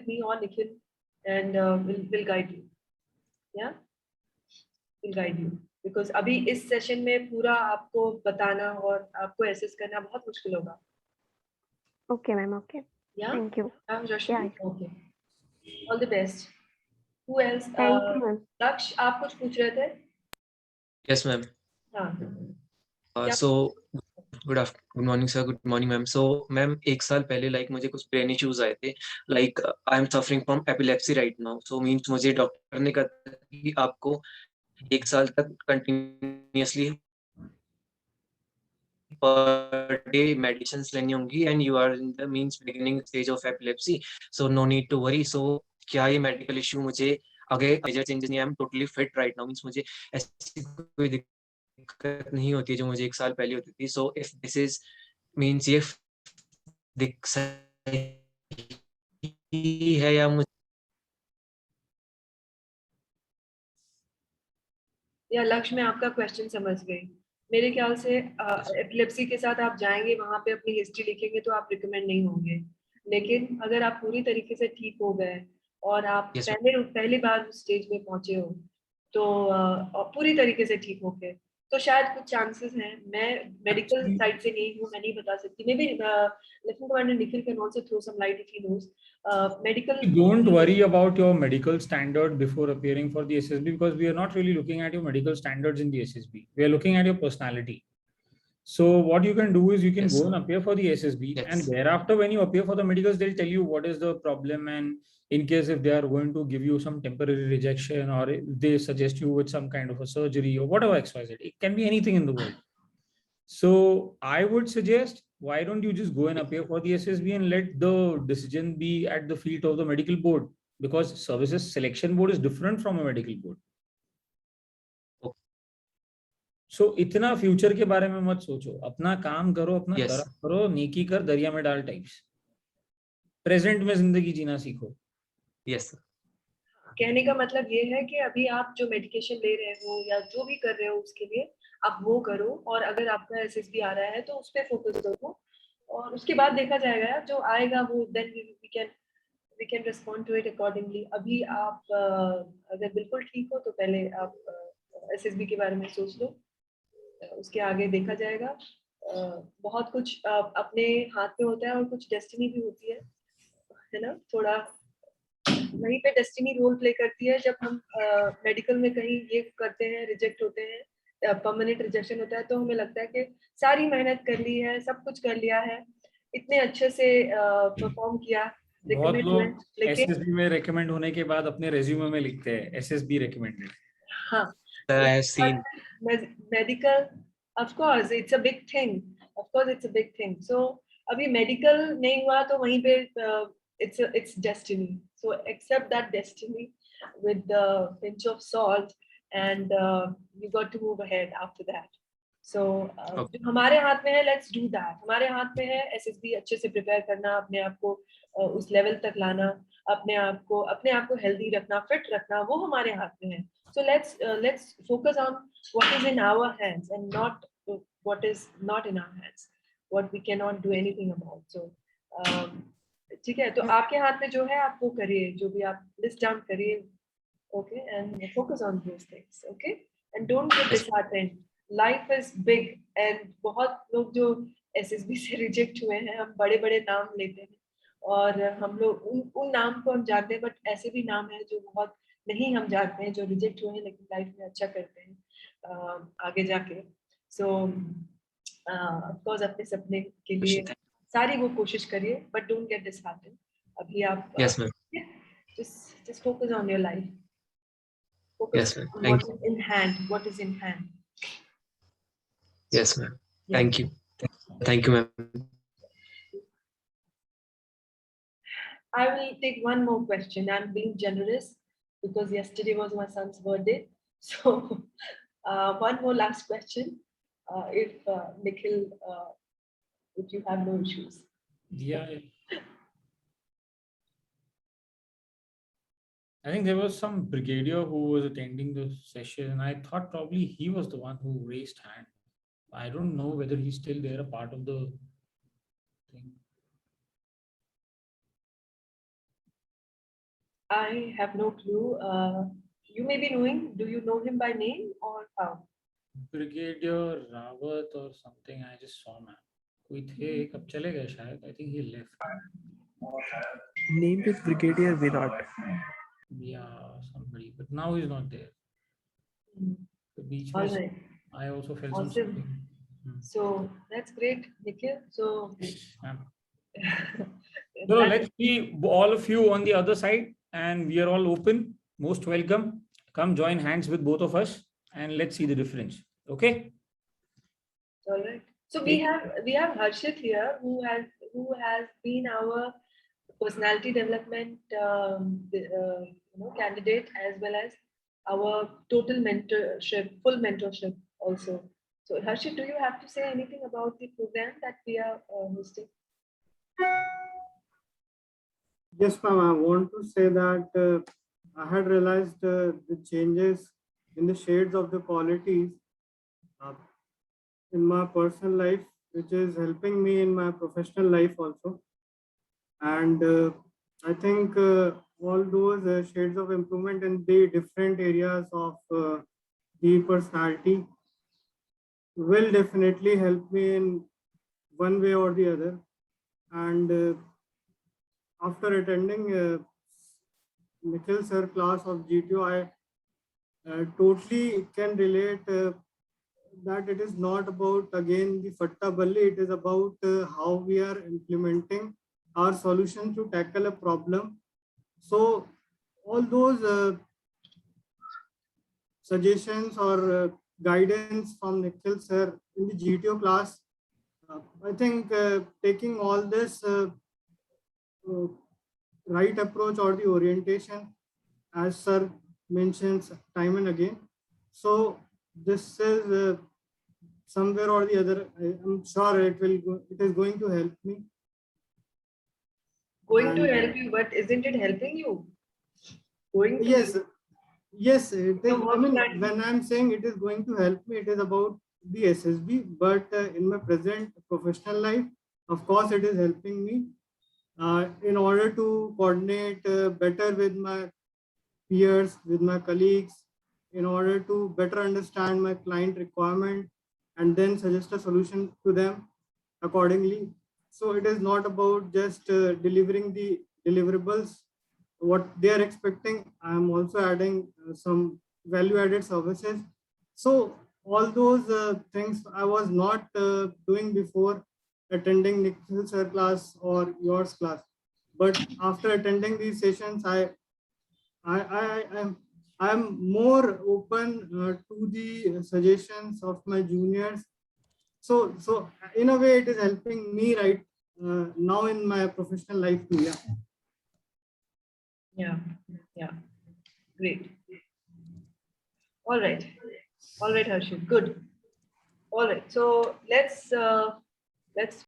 मी और Nikhil and will guide you, will guide you, because अभी इस सेशन में पूरा आपको बताना और आपको एसेस करना बहुत मुश्किल होगा। Okay ma'am, okay, thank you. Okay, all the best. Who else? Thank you ma'am. Lakshya, आप कुछ पूछ रहे थे? Yes ma'am. हाँ, so good morning sir, good morning ma'am. So ma'am, एक साल पहले मुझे कुछ ब्रेन इश्यूज आए थे, I am suffering from epilepsy right now. So means मुझे डॉक्टर ने कहा कि आपको 1 साल तक कंटिन्यूअसली पर डे मेडिसिन लेनी होंगी, and you are in the means beginning stage of epilepsy, so no need to worry. So क्या ये मेडिकल इश्यू मुझे अगर मेजर चेंजेस नहीं, I am totally fit right now, means मुझे ऐसी कोई दिक्कत नहीं होती है जो मुझे 1 साल पहले होती थी। So if this is means ये दिक्कत है या मुझे या लक्ष्य, मैं आपका क्वेश्चन समझ गई। मेरे ख्याल से एपिलेप्सी के साथ आप जाएंगे, वहां पे अपनी हिस्ट्री लिखेंगे तो आप रिकमेंड नहीं होंगे, लेकिन अगर आप पूरी तरीके से ठीक हो गए और आप पहली बार उस स्टेज में पहुंचे हो, तो पूरी तरीके से ठीक हो गए, तो शायद कुछ चांसेस हैं। मैं मेडिकल साइड से नहीं हूँ, मैं नहीं बता सकती। Maybe lieutenant commander Nikhil can also throw some light if he knows medical. Don't worry about your medical standard before appearing for the SSB, because we are not really looking at your medical standards in the SSB. We are looking at your personality. So what you can do is you can go and appear for the SSB, and thereafter when you appear for the medicals, they'll tell you what is the problem, and in case if they are going to give you some temporary rejection, or if they suggest you with some kind of a surgery or whatever XYZ, it can be anything in the world. So I would suggest, why don't you just go and appear for the SSB and let the decision be at the feet of the medical board, because services selection board is different from a medical board. सो इतना future के बारे में मत सोचो, अपना काम करो, अपना Yes. कर्म करो, नेकी कर दरिया में डाल टाइप्स। प्रेजेंट में जिंदगी जीना सीखो। Yes, sir. कहने का मतलब ये है कि अभी आप जो मेडिकेशन ले रहे हो या जो भी कर रहे हो उसके लिए आप वो करो, और अगर आपका एसएसबी आ रहा है तो उस पर फोकस करो, और उसके बाद देखा जाएगा जो आएगा वो then we can respond to it accordingly. अभी आप अगर बिल्कुल ठीक हो तो पहले आप एसएसबी के बारे में सोच लो, उसके आगे देखा जाएगा। बहुत कुछ अपने हाथ में होता है और कुछ डेस्टिनी भी होती है ना। थोड़ा वहीं पे डेस्टिनी रोल प्ले करती है। जब हम मेडिकल में कहीं ये करते हैं, रिजेक्ट होते हैं, परमानेंट रिजेक्शन होता है, तो हमें लगता है कि सारी मेहनत कर ली है, सब कुछ कर लिया है, इतने अच्छे से परफॉर्म किया, बहुत रिकमेंड हुए, लोग लेकिन एसएसबी में रेकमेंड होने के बाद अपने रेज्यूमे में लिखते हैं एसएसबी रेकमेंडेड। हाँ, Sir, I have seen. Medical of course it's a big thing, of course it's a big thing. So अभी मेडिकल नहीं हुआ तो वहीं पे it's destiny, so accept that destiny with the pinch of salt, and you got to move ahead after that. So Okay. जो हमारे हाथ में है, let's do that. हमारे हाथ में है एसएसबी अच्छे से प्रिपेयर करना, अपने आप को उस लेवल तक लाना, अपने आप को हेल्दी रखना, फिट रखना, वो हमारे हाथ में है। So let's focus on what is in our hands and not what is not in our hands, what we cannot do anything about. So ठीक है, तो आपके हाथ में जो है आप वो करिए, जो भी आप लिस्ट डाउन करिए, okay, and focus on those things, okay, and don't get disheartened. Life is big, and बहुत लोग जो एसएसबी से रिजेक्ट हुए हैं, हम बड़े बड़े नाम लेते हैं और हम लोग उन नाम को हम जानते हैं, बट ऐसे भी नाम है जो बहुत नहीं हम जानते हैं, जो रिजेक्ट हुए हैं लेकिन लाइफ में अच्छा करते हैं आगे जाके। सो ऑफ कोर्स अपने सपने के लिए सारी वो कोशिश करिए, बट डोंट गेट डिसहार्टेंड। अभी आप Yes, ma'am. just focus on your life, focus Yes, ma'am. on Thank what you. is in hand, what is in hand. Yes, ma'am. Yeah. Thank you. Thank you, ma'am. I will take one more question. I'm being generous because yesterday was my son's birthday. So one more last question. If Nikhil, if you have no issues. Yeah. I think there was some brigadier who was attending the session, and I thought probably he was the one who raised hand. I don't know whether he's still there, a part of the thing. I have no clue. You may be knowing. Do you know him by name or how? Brigadier Rawat or something. I just saw man. कोई थे, कब चले गए शायद. I think he left. Name is Brigadier Virat. Yeah, somebody, but now he's not there. The beach All was, right. I also felt Awesome. something. So that's great, Nikhil. So So let's see all of you on the other side, and we are all open, most welcome. Come join hands with both of us and let's see the difference. Okay. All right. So we have Harshit here, who has been our personality development candidate, as well as our total mentorship, full mentorship also. So Harshit, do you have to say anything about the program that we are hosting? Yes, ma'am. I want to say that I had realized the changes in the shades of the qualities in my personal life, which is helping me in my professional life also. And I think all those shades of improvement in the different areas of the personality will definitely help me in one way or the other. And after attending Nikhil sir class of GTO, I totally can relate that it is not about again the fatta balli, it is about how we are implementing our solution to tackle a problem. So all those suggestions or guidance from Nikhil sir in the GTO class, I think taking all this right approach or the orientation, as sir mentions time and again. So this is somewhere or the other, I'm sure it is going to help me. Going to And, help you, but isn't it helping you? Going to yes, it is. So I mean, what when I'm saying it is going to help me, it is about the SSB, but in my present professional life, of course, it is helping me in order to coordinate better with my peers, with my colleagues, in order to better understand my client requirement and then suggest a solution to them accordingly. So it is not about just delivering the deliverables, what they are expecting. I'm also adding some value added services. So all those things I was not doing before attending Nikhil sir class or yours class. But after attending these sessions, I'm more open to the suggestions of my juniors. So in a way, it is helping me right now in my professional life too. Yeah. Great. All right, Harshit. Good. All right. So let's